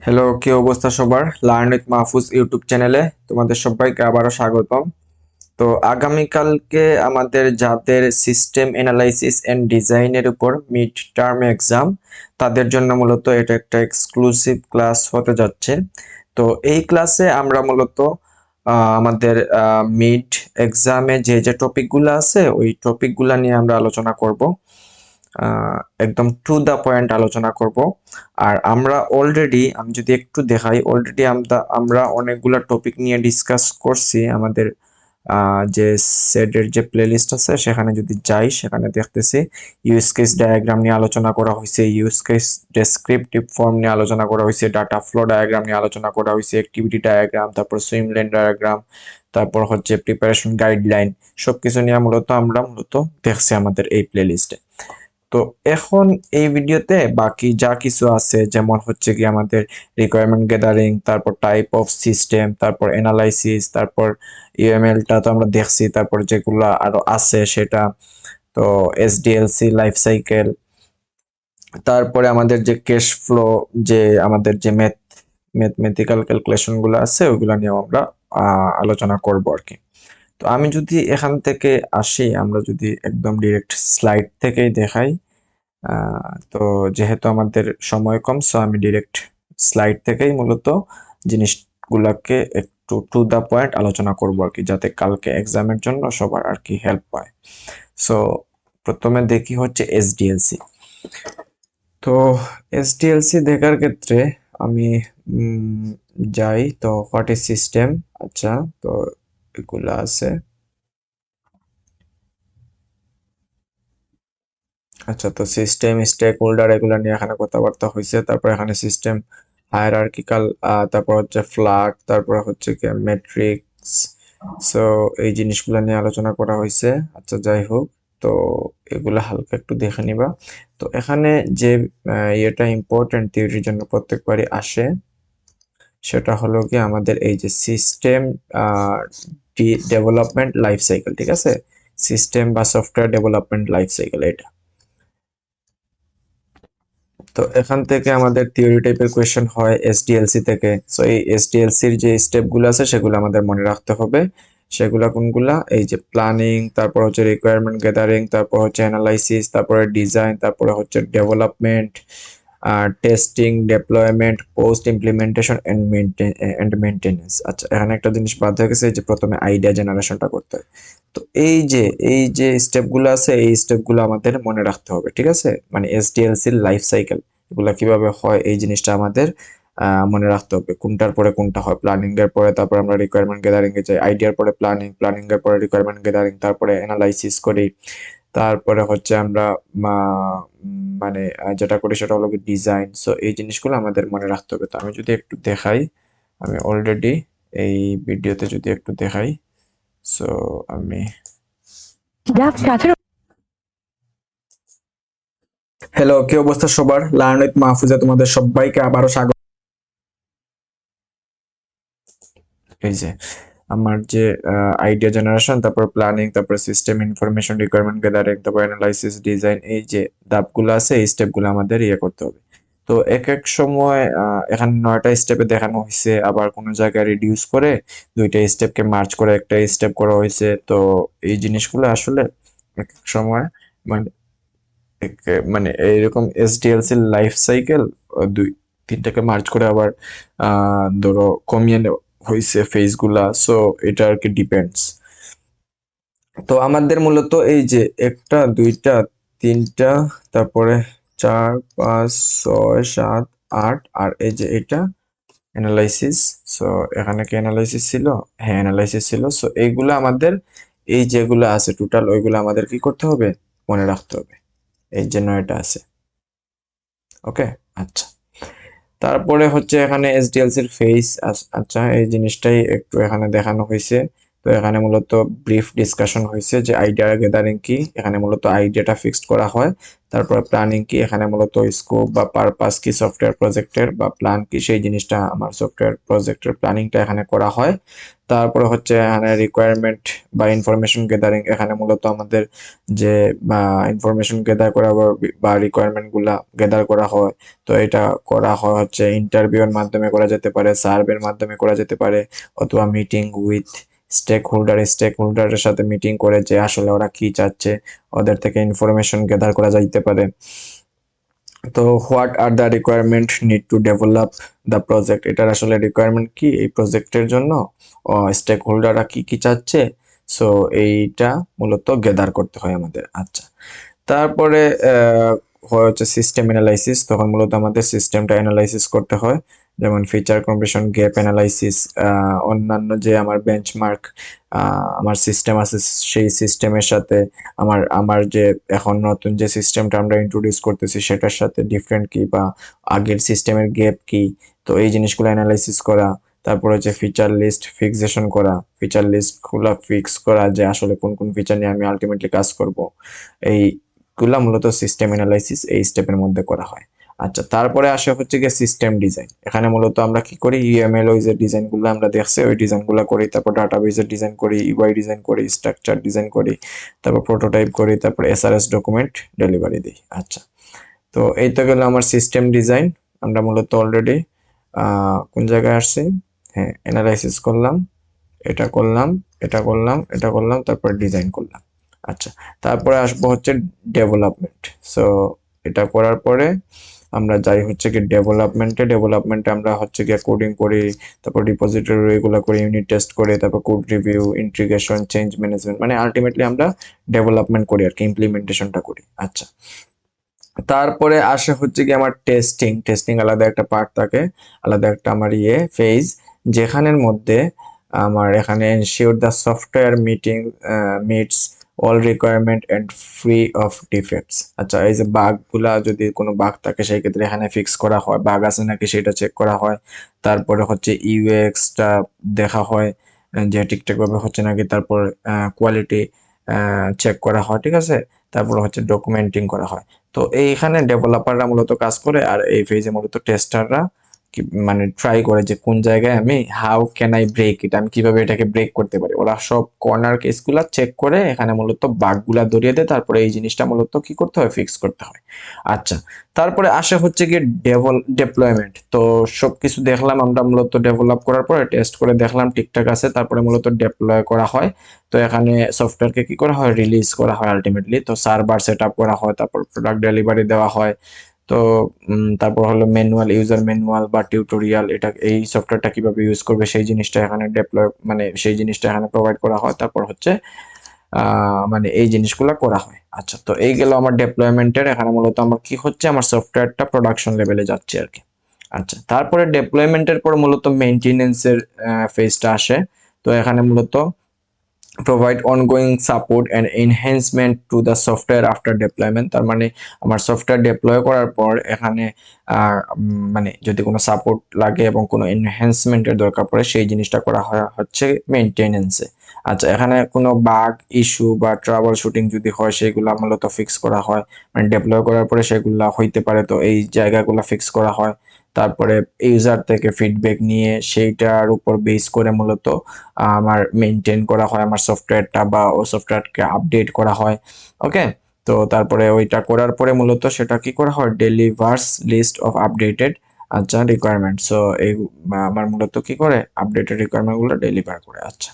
Hello, কি অবস্থা সবার? লার্ন উইথ মাহফুজ ইউটিউব চ্যানেলে তোমাদের সবাইকে আবারও স্বাগতম। তো আগামীকালকে আমাদের যাদের সিস্টেম অ্যানালাইসিস এন্ড ডিজাইনের উপর মিড টার্ম এক্সাম, তাদের জন্য মূলত এটা একটা এক্সক্লুসিভ ক্লাস হতে যাচ্ছে। তো এই ক্লাসে আমরা মূলত আমাদের মিড এক্সামে যে যে টপিকগুলো আছে ওই টপিকগুলো নিয়ে আমরা আলোচনা করব। একদম টু দ্য পয়েন্ট আলোচনা করব। আর আমরা অলরেডি, আমি যদি একটু দেখাই, অলরেডি আমরা অনেকগুলা টপিক নিয়ে ডিসকাস করছি আমাদের যে সেটের যে প্লেলিস্ট আছে সেখানে যদি যাই, সেখানে দেখতেছি ইউজ কেস ডায়াগ্রাম নিয়ে আলোচনা করা হয়েছে, ইউজ কেস ডেসক্রিপটিভ ফর্ম নিয়ে আলোচনা করা হয়েছে, ডাটা ফ্লো ডায়াগ্রাম নিয়ে আলোচনা করা হয়েছে, অ্যাক্টিভিটি ডায়াগ্রাম, তারপর সুইম লেন ডায়াগ্রাম, তারপর হচ্ছে প্রিপারেশন গাইডলাইন, সবকিছু নিয়ে আমরা দেখছি আমাদের এই প্লেলিস্টে। তো এখন এই ভিডিওতে বাকি যা কিছু আছে, যেমন হচ্ছে কি আমাদের রিকোয়ারমেন্ট গ্যাদারিং, তারপর টাইপ অফ সিস্টেম, তারপর অ্যানালাইসিস, তারপর ইউএমএলটা তো আমরা দেখছি, তারপর যেগুলো আরো আছে সেটা তো এসডিএলসি লাইফ সাইকেল, তারপরে আমাদের যে ক্যাশ ফ্লো, যে আমাদের যে ম্যাথমেটিক্যাল ক্যালকুলেশন গুলো আছে ওইগুলো নিয়েও আমরা আলোচনা করব আর কি। তো আমি যদি এখান থেকে আসি, আমরা যদি একদম ডিরেক্ট স্লাইড থেকেই দেখাই, তো যেহেতু আমাদের সময় কম, সো আমি ডিরেক্ট স্লাইড থেকেই মূলত জিনিসগুলোকে একটু টু দা পয়েন্ট আলোচনা করব আর কি, যাতে কালকে এক্সামের জন্য সবার আর কি হেল্প হয়। সো প্রথমে দেখি হচ্ছে এসডিএলসি। তো এসডিএলসি দেখার ক্ষেত্রে আমি যাই, তো হোয়াট ইজ সিস্টেম। আচ্ছা, তো এগুলা আছে। আচ্ছা, তো সিস্টেম স্টেক হোল্ডার এগুলা নিয়ে এখানে কথাবার্তা হয়েছে। তারপর এখানে সিস্টেম হায়ারার্কিক্যাল, তারপর হচ্ছে ফ্লাগ, তারপর হচ্ছে কি ম্যাট্রিক্স। সো এই জিনিসগুলো নিয়ে আলোচনা করা হয়েছে। আচ্ছা, যাই হোক, তো এগুলা হালকা একটু দেখে নিবা। তো এখানে যে ইয়েটা ইম্পর্টেন্ট থিওরির জন্য প্রত্যেকবারই আসে, সেটা হলো কি আমাদের এই যে সিস্টেম ডেভেলপমেন্ট লাইফ সাইকেল, ঠিক আছে? সিস্টেম বা সফটওয়্যার ডেভেলপমেন্ট লাইফ সাইকেল এটা। তো এখান থেকে আমাদের থিওরি টাইপের কোয়েশ্চেন হয় এসডিএলসি থেকে। সো এই এসডিএলসির যে স্টেপগুলো আছে সেগুলো আমাদের মনে রাখতে হবে। সেগুলা কোনগুলা? এই যে প্ল্যানিং, তারপর হচ্ছে রিকোয়ারমেন্ট গ্যাদারিং, তারপর হচ্ছে অ্যানালাইসিস, তারপরে ডিজাইন, তারপরে হচ্ছে development, testing, deployment, post implementation and maintenance. আচ্ছা, এখানে একটা জিনিস বাদ হয়ে গেছে, যে প্রথমে আইডিয়া জেনারেশনটা করতে হয়। তো এই যে স্টেপগুলো আছে, এই স্টেপগুলো আমাদের মনে রাখতে হবে, ঠিক আছে? মানে এসডিএলসির লাইফ সাইকেল এগুলা কিভাবে হয় এই জিনিসটা আমাদের মনে রাখতে হবে। কোনটার পরে কোনটা হয়, প্ল্যানিং এর পরে তারপর আমরা রিকোয়ারমেন্ট গ্যাদারিং এ যাই, আইডিয়ার পরে প্ল্যানিং, প্ল্যানিং এর পরে রিকোয়ারমেন্ট গ্যাদারিং, তারপরে অ্যানালাইসিস করি, তারপরে হচ্ছে আমরা মানে যেটা করি সেটা হলো ডিজাইন। সো এই জিনিসগুলো আমাদের মনে রাখতে হবে। তো আমি যদি একটু দেখাই, আমি অলরেডি এই ভিডিওতে যদি একটু দেখাই, সো আমি হ্যালো, কি অবস্থা সবার? লার্ন উইথ মাহফুজা তোমাদের সবাইকে আবারও স্বাগত। এই যে আমার যে আইডিয়া জেনারেশন, তারপর প্ল্যানিং, তারপর সিস্টেম ইনফরমেশন, রিকোয়ারমেন্ট গ্যাদারিং, তারপর অ্যানালাইসিস, ডিজাইন, এই যে ধাপগুলো আছে এই স্টেপগুলো আমাদের ইয়ে করতে হবে। তো এক এক সময় এখানে 9টা স্টেপে দেখানো হয়েছে, আবার কোনো জায়গায় রিডিউস করে 2টা স্টেপকে মার্চ করে একটা স্টেপ করা হয়েছে। তো এই জিনিসগুলো আসলে এক এক সময় মানে মানে এইরকম এসডিএলসি লাইফ সাইকেল দুই তিনটাকে মার্চ করে আবার ধরো কমিয়ে নেওয়া হয়েছে ফেজ গুলা। সো এটা আর কি ডিপেন্ডস। তো আমাদের মূলত এই যে একটা, দুইটা, তিনটা, তারপরে 4, 5, 6, 7, 8, আর এই যে এটা অ্যানালাইসিস। সো এখানে কি অ্যানালাইসিস ছিল? হ্যাঁ, অ্যানালাইসিস ছিল। সো এইগুলা আমাদের, এই যেগুলো আছে টোটাল, ওইগুলো আমাদের কি করতে হবে? মনে রাখতে হবে। এই যে 9টা আছে। ওকে, আচ্ছা। তারপরে হচ্ছে এখানে এসডিএলসির ফেস। আচ্ছা, এই জিনিসটাই একটু এখানে দেখানো হয়েছে। তো এখানে মূলত ব্রিফ ডিসকাশন হয়েছে যে আইডিয়া গ্যাদারিং কি, এখানে মূলত আইডিয়াটা ফিক্সড করা হয়। তারপর প্ল্যানিং কি, এখানে মূলত স্কোপ বা পারপাস কি সফটওয়্যার প্রজেক্টের, বা প্ল্যান কি সেই জিনিসটা আমার সফটওয়্যার প্রজেক্টের প্ল্যানিংটা এখানে করা হয়। তারপরে হচ্ছে এখানে রিকোয়ারমেন্ট বা ইনফরমেশন গ্যাদারিং, এখানে মূলত আমাদের যে ইনফরমেশন গ্যাদার করা বা রিকোয়ারমেন্ট গুলা গ্যাদার করা হয়। তো এটা করা হয় হচ্ছে ইন্টারভিউর মাধ্যমে করা যেতে পারে, সার্ভের মাধ্যমে করা যেতে পারে, অথবা মিটিং উইথ স্টেক হোল্ডারের সাথে মিটিং করে যে আসলে ওরা কি চাচ্ছে ওদের থেকে ইনফরমেশন গ্যাদার করা যাইতে পারে। তো what are the requirement need to develop the project, এটার আসলে রিকোয়ারমেন্ট কি এই প্রজেক্টের জন্য, স্টেক হোল্ডাররা কি কি চাচ্ছে, সো এইটা মূলত গ্যাদার করতে হয় আমাদের। আচ্ছা, তারপরে হয় হচ্ছে সিস্টেম অ্যানালাইসিস, তখন মূলত আমাদের সিস্টেমটা অ্যানালাইসিস করতে হয়, যেমন ফিচার কম্প্রেশন, গ্যাপ অ্যানালাইসিস, অন্যান্য যে আমার বেঞ্চমার্ক আমার সিস্টেম আছে সেই সিস্টেমের সাথে আমার আমার যে এখন নতুন যে সিস্টেমটা আমরা ইন্ট্রোডিউস করতেছি সেটার সাথে ডিফারেন্ট কি, বা আগের সিস্টেমের গ্যাপ কি, তো এই জিনিসগুলো অ্যানালাইসিস করা। তারপর হচ্ছে ফিচার লিস্ট ফিক্সেশন করা, ফিচার লিস্টগুলো ফিক্স করা যে আসলে কোন কোন ফিচার নিয়ে আমি আলটিমেটলি কাজ করব, এইগুলা মূলত সিস্টেম অ্যানালাইসিস এই স্টেপের মধ্যে করা হয়। আচ্ছা, তারপরে আসে হচ্ছে গিয়ে সিস্টেম ডিজাইন। এখানে মূলত আমরা কি করি, ইউএমএল ওই যে ডিজাইনগুলো আমরা দেখছি ওই ডিজাইনগুলো করি, তারপর ডাটাবেজের ডিজাইন করি, ইউআই ডিজাইন করি, স্ট্রাকচার ডিজাইন করি, তারপর প্রোটোটাইপ করি, তারপর এসআরএস ডকুমেন্ট ডেলিভারি দিই। আচ্ছা, তো এই তো গেল আমার সিস্টেম ডিজাইন। আমরা মূলত অলরেডি কোন জায়গায় আসছি, হ্যাঁ অ্যানালাইসিস করলাম, এটা করলাম, এটা করলাম, এটা করলাম, তারপর ডিজাইন করলাম। আচ্ছা, তারপরে আসবো হচ্ছে ডেভেলপমেন্ট। সো এটা করার পরে আমরা যাই হচ্ছে কি ডেভেলপমেন্টে আমরা হচ্ছে গিয়ে কোডিং করি, তারপর রিপোজিটরি এগুলো করি, ইউনিট টেস্ট করি, তারপর code review, integration, change management, মানে আলটিমেটলি আমরা ডেভেলপমেন্ট করি আর কি, ইমপ্লিমেন্টেশনটা করি। আচ্ছা, তারপরে আসে হচ্ছে কি আমার টেস্টিং আলাদা একটা পার্ট থাকে, আলাদা একটা আমার ফেজ, যেখানের মধ্যে আমার এখানে ensure the software meets all requirement and free of defects. আচ্ছা, এই যে বাগগুলা যদি কোনো বাগ থাকে সেই ক্ষেত্রে এখানে ফিক্স করা হয়, বাগ আছে নাকি সেটা চেক করা হয়। তারপরে হচ্ছে ইউএক্সটা দেখা হয় যে ঠিকঠাক ভাবে হচ্ছে নাকি, তারপর কোয়ালিটি চেক করা হয়, ঠিক আছে, তারপর হচ্ছে ডকুমেন্টিং করা হয়। তো এইখানে ডেভেলপাররা মূলত কাজ করে, আর এই ফেজে মূলত টেস্টাররা মানে ট্রাই করে যে কোন জায়গায় আমি how can I break it, আমি কিভাবে এটাকে ব্রেক করতে পারি। ওরা সব কর্নার কেসগুলা চেক করে এখানে মূলত বাগগুলা ধরিয়ে দেয়, তারপরে এই জিনিসটা মূলত কি করতে হয়, ফিক্স করতে হয়। আচ্ছা, তারপরে আসে হচ্ছে গিয়ে ডেপ্লয়মেন্ট। তো সবকিছু দেখলাম আমরা, মূলত ডেভেলপ করার পরে টেস্ট করে দেখলাম ঠিকঠাক আছে, তারপরে মূলত ডেপ্লয় করা হয়। তো এখানে সফটওয়্যারকে কি করা হয়, রিলিজ করা হয় আলটিমেটলি। তো সার্ভার সেট আপ করা হয়, তারপর প্রোডাক্ট ডেলিভারি দেওয়া হয়। তো তারপর হলো ম্যানুয়াল, ইউজার ম্যানুয়াল বা টিউটোরিয়াল, এটা এই সফটওয়্যারটা কিভাবে ইউজ করবে সেই জিনিসটা এখানে ডেপ্লয়, মানে সেই জিনিসটা এখানে প্রোভাইড করা হয়। তারপর হচ্ছে মানে এই জিনিসগুলো করা হয়। আচ্ছা, তো এই গেল আমার ডেপ্লয়মেন্টের। এখানে মূলত আমার কি হচ্ছে, আমার সফটওয়্যারটা প্রোডাকশন লেভেলে যাচ্ছে আর কি। আচ্ছা, তারপরে ডেপ্লয়মেন্টের পর মূলত মেইনটেনেন্সের ফেজটা আসে। তো এখানে মূলত provide ongoing support and enhancement to the software after deployment, তার মানে আমার সফটওয়্যার ডিপ্লয় করার পর এখানে মানে যদি কোনো সাপোর্ট লাগে এবং কোনো এনহ্যান্সমেন্টের দরকার পড়ে সেই জিনিসটা করা হয় হচ্ছে মেইনটেনেন্সে। আচ্ছা, এখানে কোনো বাগ ইস্যু বা ট্রাবল শুটিং যদি হয় সেগুলো মূলত ফিক্স করা হয়, মানে ডিপ্লয় করার পরে সেগুলো হইতে পারে, তো এই জায়গাগুলো ফিক্স করা হয়। তারপরে ইউজার থেকে ফিডব্যাক নিয়ে সেইটার উপর বেস করে মূলত আমার মেনটেন করা হয় আমার সফটওয়্যারটা, বা ও সফটওয়্যারকে আপডেট করা হয়। ওকে, তো তারপরে ওইটা করার পরে মূলত সেটা কি করা হয়, ডেলিভার্স লিস্ট অফ আপডেটেড আচ্ছা রিকোয়ারমেন্ট। সো এই আমার মূলত কি করে, আপডেটেড রিকোয়ারমেন্ট গুলো ডেলিভার করে। আচ্ছা,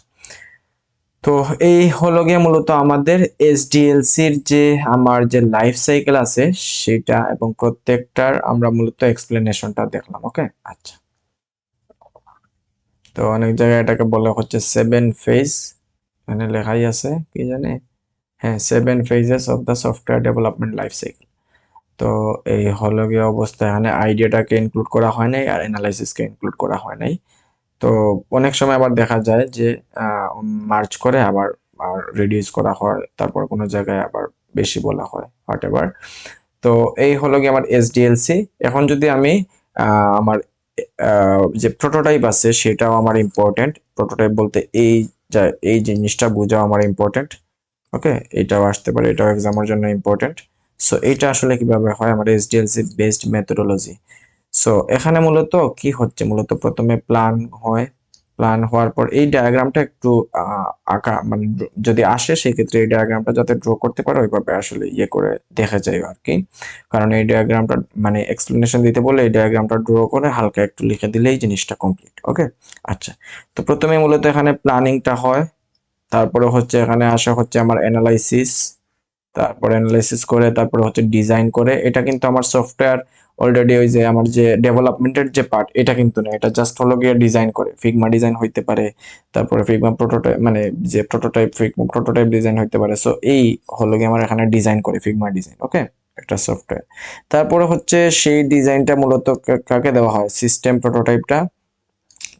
তো এই হলো গিয়ে মূলত আমাদের এসডিএলসির যে আমার যে লাইফ সাইকেল আছে সেটা, এবং প্রত্যেকটার আমরা মূলত এক্সপ্লেনেশনটা দেখলাম। ওকে, আচ্ছা, তো অনেক জায়গায় এটাকে বলা হচ্ছে 7 ফেজ, এখানে লেখাই আছে কি জানে, হ্যাঁ 7 phases of the software development life cycle. তো এই হলো গিয়ে অবস্থা, এখানে আইডিয়াটাকে ইনক্লুড করা হয় নাই আর অ্যানালাইসিসকে ইনক্লুড করা হয় নাই। তো অনেক সময় আবার দেখা যায় যে মার্চ করে আবার রিডিউস করা হয়, তারপর কোনো জায়গায় আবার বেশি বলা হয়, হোয়াট এভার। তো এই হলো গিয়ে আমার এসডিএলসি। এখন যদি আমি আমার যে প্রোটোটাইপ আছে সেটাও আমার ইম্পর্টেন্ট। প্রোটোটাইপ বলতে এই যা এই জিনিসটা বোঝাও আমার ইম্পর্টেন্ট। ওকে, এটাও আসতে পারে, এটাও এক্সামের জন্য ইম্পর্টেন্ট। সো এটা আসলে কিভাবে হয় আমার এসডিএলসি বেসড মেথোডোলজি। সো এখানে মূলত কি হচ্ছে, মূলত প্রথমে প্ল্যান হয়, প্ল্যান হওয়ার পর এই ডায়াগ্রামটা একটু আঁকা মানে যদি আসে সেই ক্ষেত্রে এই ডায়াগ্রামটা যাতে ড্র করতে পারো ওইভাবে আসলে ইয়ে করে দেখা যায় আর কি। কারণ এই ডায়াগ্রামটা মানে এক্সপ্লেনেশন দিতে বলে এই ডায়াগ্রামটা ড্র করে হালকা একটু লিখে দিলেই জিনিসটা কমপ্লিট। ওকে, আচ্ছা। তো প্রথমে মূলত এখানে প্ল্যানিংটা হয়, তারপরে হচ্ছে এখানে আসা হচ্ছে আমার অ্যানালাইসিস, তারপরে অ্যানালাইসিস করে তারপরে হচ্ছে ডিজাইন করে। এটা কিন্তু আমার সফটওয়্যার অলরেডি ওই যে আমার যে ডেভেলপমেন্টের যে পার্ট এটা কিন্তু না, এটা জাস্ট হলো গিয়ে ডিজাইন করে, ফিগমা ডিজাইন হইতে পারে, তারপরে ফিগমা প্রোটোটাইপ মানে যে প্রোটোটাইপ ফিগমা প্রোটোটাইপ ডিজাইন হইতে পারে। সো এই হলো গিয়ে আমার এখানে ডিজাইন করে ফিগমা ডিজাইন। ওকে, একটা সফটওয়্যার। তারপরে হচ্ছে সেই ডিজাইনটা মূলত কাকে দেওয়া হয়, সিস্টেম প্রোটোটাইপটা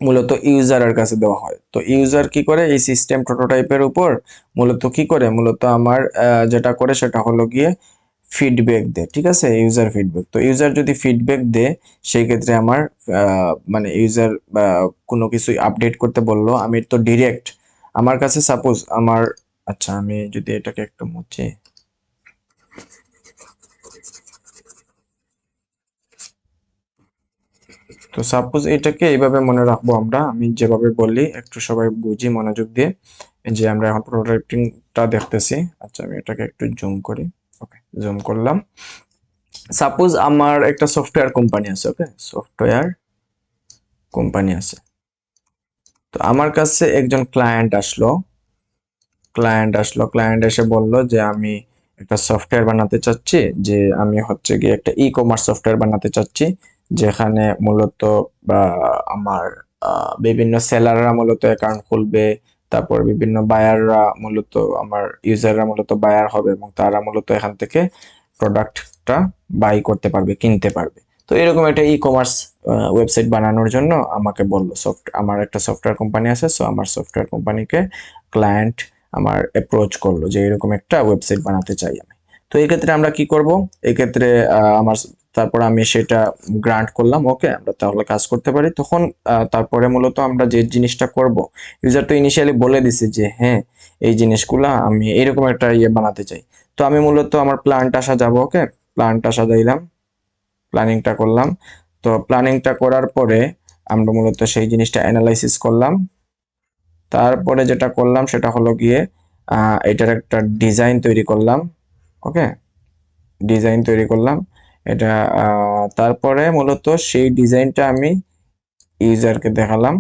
মূলত ইউজারের কাছে দেওয়া হয়। তো ইউজার কি করে, এই সিস্টেম প্রোটোটাইপের উপর মূলত কি করে, মূলত আমার যেটা করে সেটা হলো গিয়ে ফিডব্যাক দেয়। ঠিক আছে, ইউজার ফিডব্যাক। তো ইউজার যদি ফিডব্যাক দেয় সেই ক্ষেত্রে আমার মানে ইউজার কোনো কিছু আপডেট করতে বললো, আমি তো ডিরেক্ট আমার কাছে সাপোজ আমার, আচ্ছা আমি যদি এটাকে একটু মুছি, তো সাপোজ এটাকে এইভাবে মনে রাখবো আমরা, আমি যেভাবে বলি একটু সবাই বুঝি মনোযোগ দিয়ে। যে আমরা এখন প্রোটোটাইপিংটা দেখতেছি। আচ্ছা আমি এটাকে একটু জুম করি। ওকে, জুম করলাম। সাপোজ আমার একটা সফটওয়্যার কোম্পানি আছে। ওকে, সফটওয়্যার কোম্পানি আছে। তো আমার কাছে একজন ক্লায়েন্ট এসে বলল যে আমি একটা সফটওয়্যার বানাতে চাচ্ছি, যে আমি হচ্ছে গিয়ে একটা ই কমার্স সফটওয়্যার বানাতে চাচ্ছি, যেখানে মূলত বা আমার বিভিন্ন সেলাররা মূলত অ্যাকাউন্ট খুলবে, তারপর বিভিন্ন বায়াররা মূলত আমার ইউজাররা মূলত বায়ার হবে এবং তারা মূলত এখান থেকে প্রোডাক্টটা বাই করতে পারবে, কিনতে পারবে। তো এরকম একটা ই কমার্স ওয়েবসাইট বানানোর জন্য আমাকে বললো, আমার একটা সফটওয়্যার কোম্পানি আছে, সো আমার সফটওয়্যার কোম্পানিকে ক্লায়েন্ট আমার অ্যাপ্রোচ করলো যে এরকম একটা ওয়েবসাইট বানাতে চাই আমি। তো এই ক্ষেত্রে আমরা কি করব, এই ক্ষেত্রে আমার তারপর আমি সেটা গ্রান্ট করলাম, ওকে আমরা তাহলে কাজ করতে পারি। তখন তারপরে মূলত আমরা যে জিনিসটা করব, ইউজার তো ইনিশিয়ালি বলে দিছে যে হ্যাঁ এই জিনিসগুলা আমি এরকম একটা ইয়ে বানাতে চাই। তো আমি মূলত আমার প্ল্যানটা সাজাবো। ওকে, প্ল্যানটা সাজাইলাম, প্ল্যানিংটা করলাম। তো প্ল্যানিংটা করার পরে আমরা মূলত সেই জিনিসটা অ্যানালাইসিস করলাম। তারপরে যেটা করলাম সেটা হলো গিয়ে এটার একটা ডিজাইন তৈরি করলাম। ওকে, ডিজাইন তৈরি করলাম এটা। তারপরে মূলত সেই ডিজাইনটা আমি ইউজারকে দেখালাম।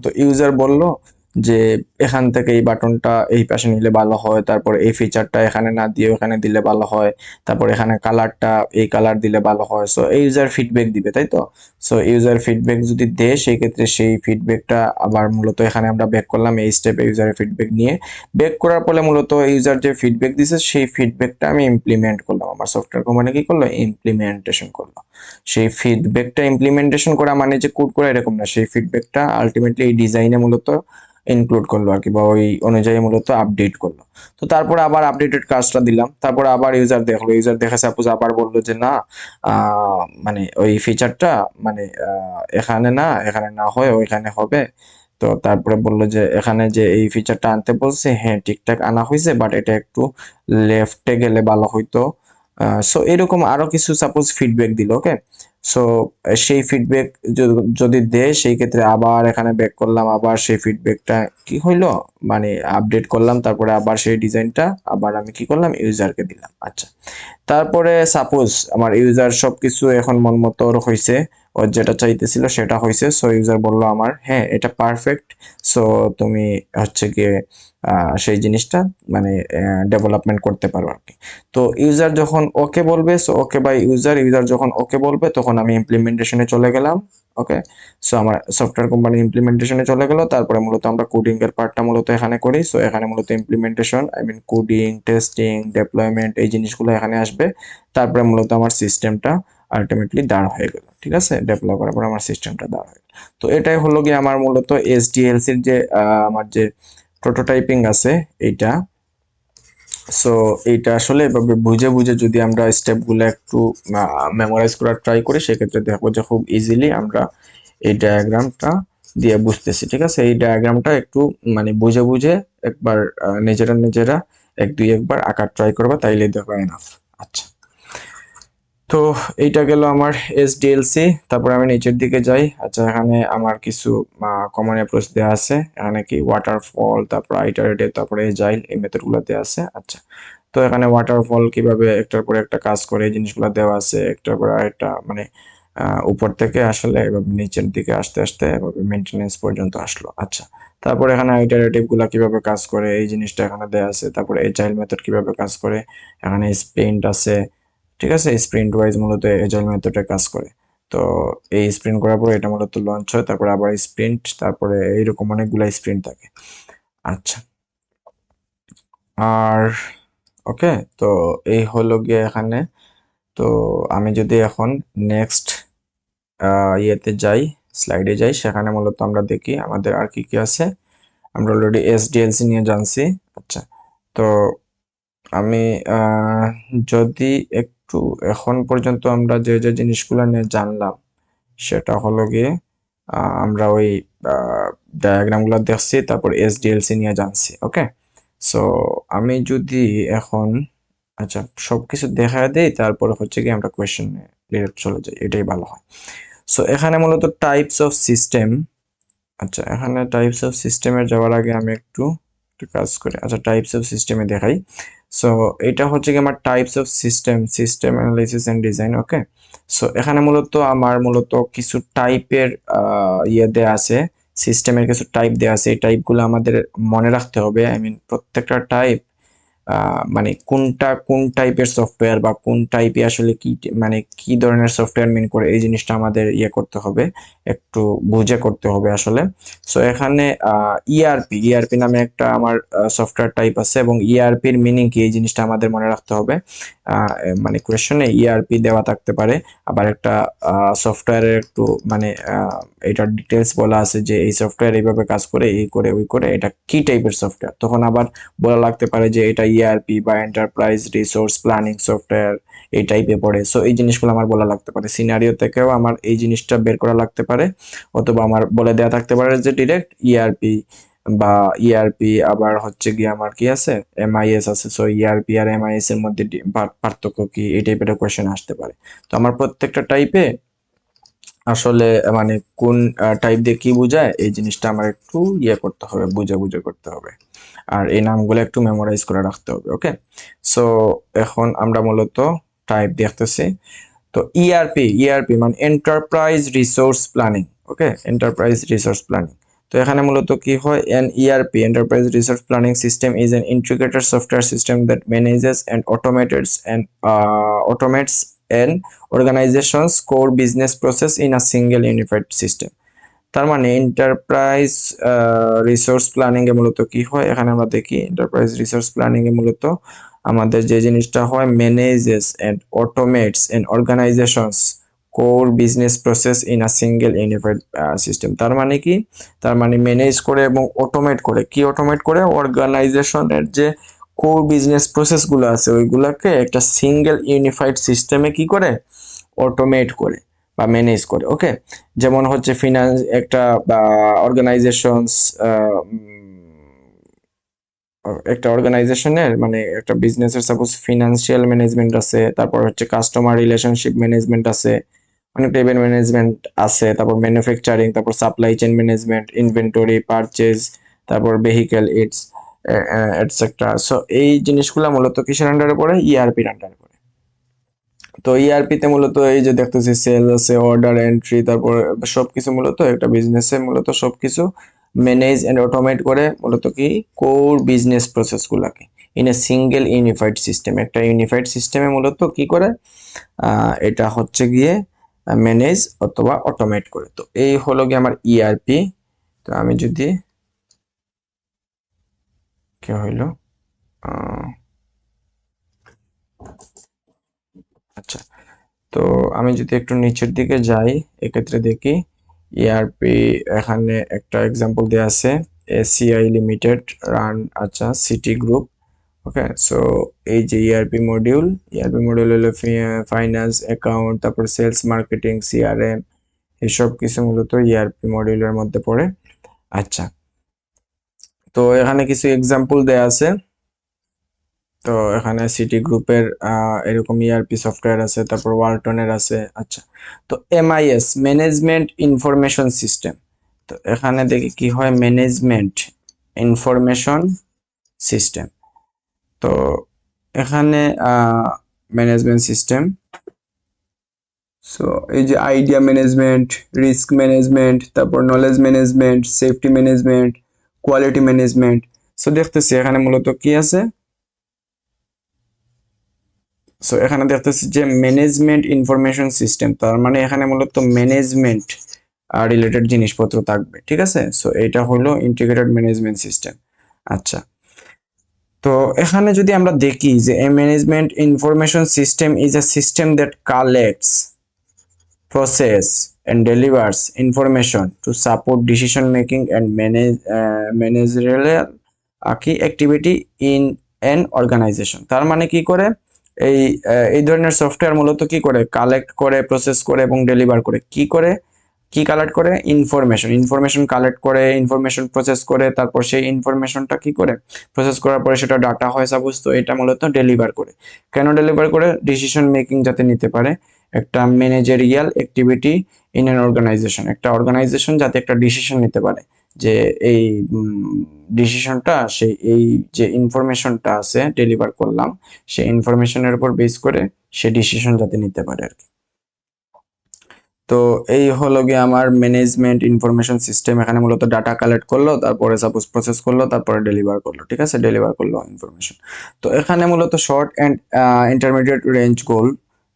তো ইউজার বলল যে এখান থেকে এই বাটনটা এই পাশে নিলে ভালো হয়, তারপর এই ফিচারটা এখানে না দিয়ে ওখানে দিলে ভালো হয়, তারপর এখানে কালারটা এই কালার দিলে ভালো হয়। সো এই ইউজার ফিডব্যাক দিবে, তাই তো? সো ইউজার ফিডব্যাক যদি দেয় সেই ক্ষেত্রে সেই ফিডব্যাকটা আবার মূলত এখানে আমরা ব্যাক করলাম, এই স্টেপে ইউজারের ফিডব্যাক নিয়ে ব্যাক করার পরে মূলত ইউজার যে ফিডব্যাক দিছে সেই ফিডব্যাকটা আমি ইমপ্লিমেন্ট করলাম। আমার সফটওয়্যার কোম্পানি কি করলো, ইমপ্লিমেন্টেশন করলো। সেই ফিডব্যাকটা ইমপ্লিমেন্টেশন করা মানে যে কোড করা এরকম না, সেই ফিডব্যাকটা আলটিমেটলি এই ডিজাইনে মূলত ইনক্লুড করলো আর কি, বা ওই অনুযায়ী মূলত আপডেট করলো। তো তারপর আবার আপডেটেড কাজটা দিলাম, তারপর আবার ইউজার দেখলো, ইউজার দেখে সাপোজ আবার বললো যে না মানে ওই ফিচারটা মানে এখানে না হয় ওইখানে হবে। তো তারপরে বললো যে এখানে যে এই ফিচারটা আনতে বলছে হ্যাঁ ঠিকঠাক আনা হয়েছে, বাট এটা একটু লেফটে গেলে ভালো হইতো। সো এরকম আরো কিছু সাপোজ ফিডব্যাক দিল। ওকে, সো সেই ফিডব্যাক যদি দেয় সেই ক্ষেত্রে আবার এখানে ব্যাক করলাম, আবার সেই ফিডব্যাকটা কি হইলো মানে আপডেট করলাম, তারপরে আবার সেই ডিজাইনটা আবার আমি কি করলাম ইউজারকে দিলাম। আচ্ছা, তারপরে সাপোজ আমার ইউজার সবকিছু এখন মন মতো হয়েছে, ওর যেটা চাইতেছিল সেটা হয়েছে। সো ইউজার বললো আমার হ্যাঁ এটা পারফেক্ট, সো তুমি হচ্ছে গিয়ে সেই জিনিসটা মানে ডেভেলপমেন্ট করতে পারো আর কি। তো ইউজার যখন ওকে বলবে, সো ওকে বাই ইউজার যখন ওকে বলবে তখন আমি ইমপ্লিমেন্টেশনে চলে গেলাম। ওকে, সো আমার সফটওয়্যার কোম্পানি ইমপ্লিমেন্টেশনে চলে গেল। তারপরে মূলত আমরা কোডিং এর পার্টটা মূলত এখানে করি। সো এখানে মূলত implementation I mean coding, testing, deployment এই জিনিসগুলো এখানে আসবে। তারপরে মূলত আমার সিস্টেমটা আলটিমেটলি দাঁড় হয়ে গেল। ঠিক আছে, ডেভেলপ করার পর আমার সিস্টেমটা দাঁড় হয়ে গেল। তো এটাই হলো গিয়ে আমার মূলত এসডিএলসির যে আমার যে প্রোটোটাইপিং আছে এইটা। সো এইটা আসলে এভাবে বুঝে বুঝে যদি আমরা স্টেপগুলো একটু মেমোরাইজ করার ট্রাই করি সেক্ষেত্রে দেখবো যে খুব ইজিলি আমরা এই ডায়াগ্রামটা দিয়ে বুঝতেছি, ঠিক আছে? এই ডায়াগ্রামটা একটু মানে বুঝে বুঝে একবার নিজেরা একবার আঁকার ট্রাই করবা, তাইলে দেখো এনাফ। আচ্ছা, তো এইটা গেল আমার এসডিএলসি। তারপর আমি নিচের দিকে যাই। আচ্ছা, এখানে আমার কিছু কমন অ্যাপ্রোচ দেওয়া আছে। এখানে কি ওয়াটারফল, তারপর আইটারেটিভ, তারপরে এজাইল, এই মেথডগুলো দেওয়া আছে। আচ্ছা, তো এখানে ওয়াটারফল কিভাবে একটার পর একটা কাজ করে এই জিনিসগুলো দেওয়া আছে। একটার পর একটা মানে উপর থেকে আসলে এভাবে নিচের দিকে আস্তে আস্তে এভাবে মেনটেনেন্স পর্যন্ত আসলো। আচ্ছা, তারপর এখানে আইটারেটিভ গুলা কিভাবে কাজ করে এই জিনিসটা এখানে দেওয়া আছে। তারপরে এজাইল মেথড কিভাবে কাজ করে, এখানে স্প্রিন্ট আছে, ঠিক আছে? স্প্রিন্ট ওয়াইজ মূলত এজাইল মেথডে কাজ করে। তো এই স্প্রিন্ট করার পরে এটা মূলত লঞ্চ হয়, তারপরে আবার স্প্রিন্ট, তারপরে এইরকম অনেকগুলা স্প্রিন্ট থাকে। আচ্ছা, আর ওকে, তো এই হলো গিয়ে এখানে। তো আমি যদি এখন নেক্সট ইয়েতে যাই, স্লাইডে যাই, সেখানে মূলত আমরা দেখি আমাদের আর কি কি আছে। আমরা অলরেডি এসডিএলসি নিয়ে জানছি। আচ্ছা, তো আমি যদি একটু এখন পর্যন্ত আমরা যে যে জিনিসগুলো নিয়ে জানলাম সেটা হলো গিয়ে আমরা ওই ডায়াগ্রামগুলো দেখছি, তারপর এসডিএলসি নিয়ে জানছি। ওকে, সো আমি যদি এখন আচ্ছা সবকিছু দেখা দেই, তারপরে হচ্ছে কি আমরা কোয়েশ্চেনে ডিরেক্ট চলে যাই, এটাই ভালো হয়। সো এখানে মূলত টাইপস অফ সিস্টেম। আচ্ছা, এখানে টাইপস অফ সিস্টেমে যাওয়ার আগে আমি একটু একটু কাজ করি। আচ্ছা, টাইপস অফ সিস্টেমে দেখাই। সো এটা হচ্ছে কি আমার types of system, system analysis and design. Okay, so এখানে মূলত আমার কিছু টাইপের ইয়ে দেয়া আছে, সিস্টেমের কিছু টাইপ দেয়া আছে। এই টাইপগুলো আমাদের মনে রাখতে হবে। আই মিন প্রত্যেকটা টাইপ মানে কোনটা কোন টাইপের সফটওয়্যার বা কোন টাইপে আসলে কি মানে কি ধরনের সফটওয়্যার মিন করে এই জিনিসটা আমাদের ইয়ে করতে হবে, একটু বুঝে করতে হবে আসলে। সো এখানে ইআরপি নামে একটা আমার সফটওয়্যার টাইপ আছে, এবং ইআরপির মিনিং কি এই জিনিসটা আমাদের মনে রাখতে হবে। মানে কোয়েশ্চনে ইআরপি দেওয়া থাকতে পারে, আবার একটা সফটওয়্যারের একটু মানে এটার ডিটেলস বলা আছে যে এই সফটওয়্যার এইভাবে কাজ করে, এই করে ওই করে, এটা কি টাইপের সফটওয়্যার। তখন আবার বলা লাগতে পারে যে এটা ইআরপি বা এন্টারপ্রাইজ রিসোর্স প্ল্যানিং সফটওয়্যার এই টাইপে পড়ে। সো এই জিনিসগুলো আমার বলা লাগতে পারে, সিনারিও থেকেও আমার এই জিনিসটা বের করা লাগতে পারে, অথবা আমার বলে দেওয়া থাকতে পারে যে ডিরেক্ট ইআরপি বা ইআরপি। আবার হচ্ছে গিয়ে আমার কি আছে, এমআইএস আছে। সো ইআরপি আর এমআইএস এর মধ্যে পার্থক্য কি, এই টাইপের কোয়েশ্চেন আসতে পারে। তো আমার প্রত্যেকটা টাইপে আসলে মানে কোন টাইপ দিয়ে কি বোঝায় এই জিনিসটা আমার একটু ইয়ে করতে হবে, বুঝে বুঝে করতে হবে, আর এই নামগুলো একটু মেমোরাইজ করে রাখতে হবে। ওকে, সো এখন আমরা মূলত টাইপ দেখতেছি। তো ইআরপি মানে enterprise resource planning. Okay, enterprise resource planning. তো এখানে মূলত কি হয়, an ERP enterprise resource planning system is an integrated software system that manages and automates and organization's core business process in a single unified system। তার মানে enterprise resource planning এ মূলত কি হয়, এখানে আমরা দেখি এন্টারপ্রাইজ রিসোর্স প্ল্যানিং এ মূলত আমাদের যে জিনিসটা হয়, manages and automates and organization's core business process in a single unified system. তার মানে কি, তার মানে ম্যানেজ করে এবং অটোমেট করে, কি অটোমেট করে, অর্গানাইজেশনের যে কোর বিজনেস প্রসেসগুলো আছে ওইগুলাকে একটা সিঙ্গেল ইউনিফাইড সিস্টেমে কি করে, অটোমেট করে বা ম্যানেজ করে। ওকে, যেমন হচ্ছে ফিনান্স একটা অর্গানাইজেশনস, একটা অর্গানাইজেশনের মানে একটা বিজনেসের সাপোজ ফিনান্সিয়াল ম্যানেজমেন্ট আছে, তারপর হচ্ছে কাস্টমার রিলেশনশিপ ম্যানেজমেন্ট আছে, অনেক টাইপের ম্যানেজমেন্ট আছে, তারপর ম্যানুফ্যাকচারিং, তারপর supply chain management, inventory, purchase, তারপর ভেহিকেল ইটস এটসেট্রা। সো এই জিনিসগুলো মূলত কিসের আন্ডারে পড়ে, ইআরপির আন্ডারে পড়ে। তো ইআরপিতে মূলত এই যে দেখতেছি সেল আছে, অর্ডার এন্ট্রি, তারপর সবকিছু মূলত একটা বিজনেসে মূলত সবকিছু ম্যানেজ এন্ড অটোমেট করে মূলত কি, কোর বিজনেস প্রসেস গুলাকে in a single unified system, একটা ইউনিফাইড সিস্টেমে মূলত কি করে, এটা হচ্ছে গিয়ে ম্যানেজ অথবা অটোমেট করে। তো এই হলো গিয়ে আমার ইআরপি। তো আমি যদি কি হইলো, আচ্ছা, তো আমি যদি একটু নিচের দিকে যাই, এক্ষেত্রে দেখি ইআরপি এখানে একটা এক্সাম্পল দেওয়া আছে, এসিআই লিমিটেড রান, আচ্ছা সিটি গ্রুপ। ওকে, সো এই যে ইআরপি মডিউল হলো ফাইন্যান্স, অ্যাকাউন্ট, তারপর সেলস, মার্কেটিং, সিআরএম, এসব কিছু মূলত ইআরপি মডিউলের মধ্যে পড়ে। আচ্ছা, তো এখানে কিছু এক্সাম্পল দেয়া আছে। তো এখানে সিটি গ্রুপের এরকম ইআরপি সফটওয়্যার আছে, তারপর ওয়ালটনের আছে। আচ্ছা, তো এমআইএস ম্যানেজমেন্ট ইনফরমেশন সিস্টেম। তো এখানে দেখি কি হয়, ম্যানেজমেন্ট ইনফরমেশন সিস্টেম। তো এখানে ম্যানেজমেন্ট সিস্টেম, সো এই যে আইডিয়া ম্যানেজমেন্ট, রিস্ক ম্যানেজমেন্ট, তারপর knowledge management, safety management, quality management. So দেখতেছি এখানে মূলত কি আছে। সো এখানে দেখতেছি যে ম্যানেজমেন্ট ইনফরমেশন সিস্টেম, তার মানে এখানে মূলত ম্যানেজমেন্ট রিলেটেড জিনিসপত্র থাকবে, ঠিক আছে। সো এটা হলো ইন্টিগ্রেটেড ম্যানেজমেন্ট সিস্টেম। আচ্ছা, তো এখানে যদি আমরা দেখি যে a management information system is a system that collects, process and delivers information to support decision making and managerial key activity in an organization। তার মানে কি করে, এই ধরনের সফটওয়্যার মূলত কি করে, কালেক্ট করে, প্রসেস করে এবং ডেলিভার করে। কি করে, কি কালেক্ট করে, ইনফরমেশন কালেক্ট করে, ইনফরমেশন প্রসেস করে, তারপর সেই ইনফরমেশনটা কি করে, প্রসেস করার পরে সেটা ডাটা হয় সাপোজ, তো এটা মূলত ডেলিভার করে। কেন ডেলিভার করে, ডিসিশন মেকিং যাতে নিতে পারে, একটা managerial activity in an organisation, একটা অর্গানাইজেশন যাতে একটা ডিসিশন নিতে পারে যে এই ডিসিশনটা, সেই এই যে ইনফরমেশনটা আছে ডেলিভার করলাম, সেই ইনফরমেশনের উপর বেস করে সে ডিসিশন যাতে নিতে পারে আর কি। তো এই হলো গিয়ে আমার ম্যানেজমেন্ট ইনফরমেশন সিস্টেম। এখানে মূলত ডাটা কালেক্ট করলো, তারপরে সাপোজ প্রসেস করলো, তারপরে ডেলিভার করলো, ঠিক আছে, ডেলিভার করলো ইনফরমেশন। তো এখানে মূলত শর্ট অ্যান্ড ইন্টারমিডিয়েট রেঞ্জ গোল।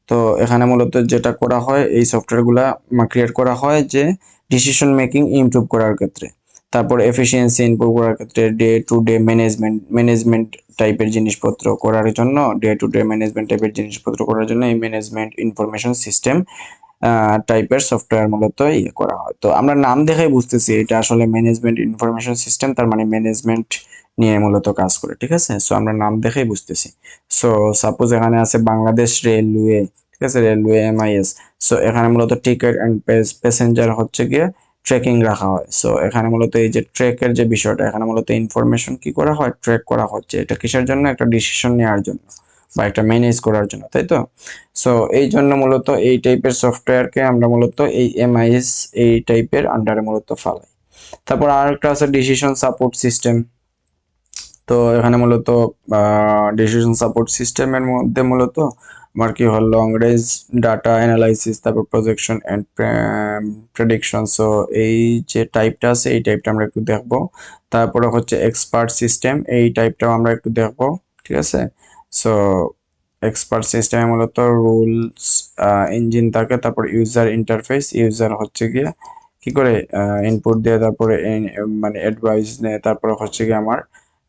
তো এখানে মূলত যেটা করা হয়, এই সফটওয়্যারগুলা ক্রিয়েট করা হয় যে ডিসিশন মেকিং ইমপ্রুভ করার ক্ষেত্রে, তারপর এফিসিয়েন্সি ইমপ্রুভ করার ক্ষেত্রে, ডে টু ডে ম্যানেজমেন্ট টাইপের জিনিসপত্র করার জন্য, ডে টু ডে ম্যানেজমেন্ট টাইপের জিনিসপত্র করার জন্য এই ম্যানেজমেন্ট ইনফরমেশন সিস্টেম টাইপের সফটওয়্যার মূলত ইয়ে করা হয়। তো আমরা নাম দেখেই বুঝতেছি এটা আসলে ম্যানেজমেন্ট ইনফরমেশন সিস্টেম, তার মানে ম্যানেজমেন্ট নিয়ে মূলত কাজ করে, ঠিক আছে। সো আমরা নাম দেখেই বুঝতেছি। সো সাপোজ এখানে আছে বাংলাদেশ রেলওয়ে, ঠিক আছে, রেলওয়ে এমআইএস। সো এখানে মূলত টিকিট অ্যান্ড প্যাসেঞ্জার হচ্ছে গিয়ে ট্র্যাকিং রাখা হয়। সো এখানে মূলত এই যে ট্র্যাকের যে বিষয়টা, এখানে মূলত ইনফরমেশন কি করা হয়, ট্র্যাক করা হচ্ছে। এটা কিসের জন্য, একটা ডিসিশন নেওয়ার জন্য বা একটা ম্যানেজ করার জন্য, তাই তো। সো এই জন্য মূলত এই টাইপের সফটওয়্যারকে আমরা মূলত এই এমআইএস এই টাইপের আন্ডারে মূলত ফালাই। তারপর আরেকটা আছে ডিসিশন সাপোর্ট সিস্টেম। তো এখানে মূলত ডিসিশন সাপোর্ট সিস্টেমের মধ্যে মূলত আমার কি হল, লং রেঞ্জ ডাটা অ্যানালাইসিস, তারপর প্রজেকশন অ্যান্ড প্রেডিকশন। সো এই যে টাইপটা আছে, এই টাইপটা আমরা একটু দেখবো। তারপরে হচ্ছে এক্সপার্ট সিস্টেম, এই টাইপটাও আমরা একটু দেখবো, ঠিক আছে। সো এক্সপার্ট সিস্টেমে মূলত রুলস ইঞ্জিন থাকে, তারপর ইউজার ইন্টারফেস, ইউজার হচ্ছে গিয়ে কি করে ইনপুট দিয়ে, তারপরে মানে অ্যাডভাইস নেয়, তারপরে হচ্ছে গিয়ে আমার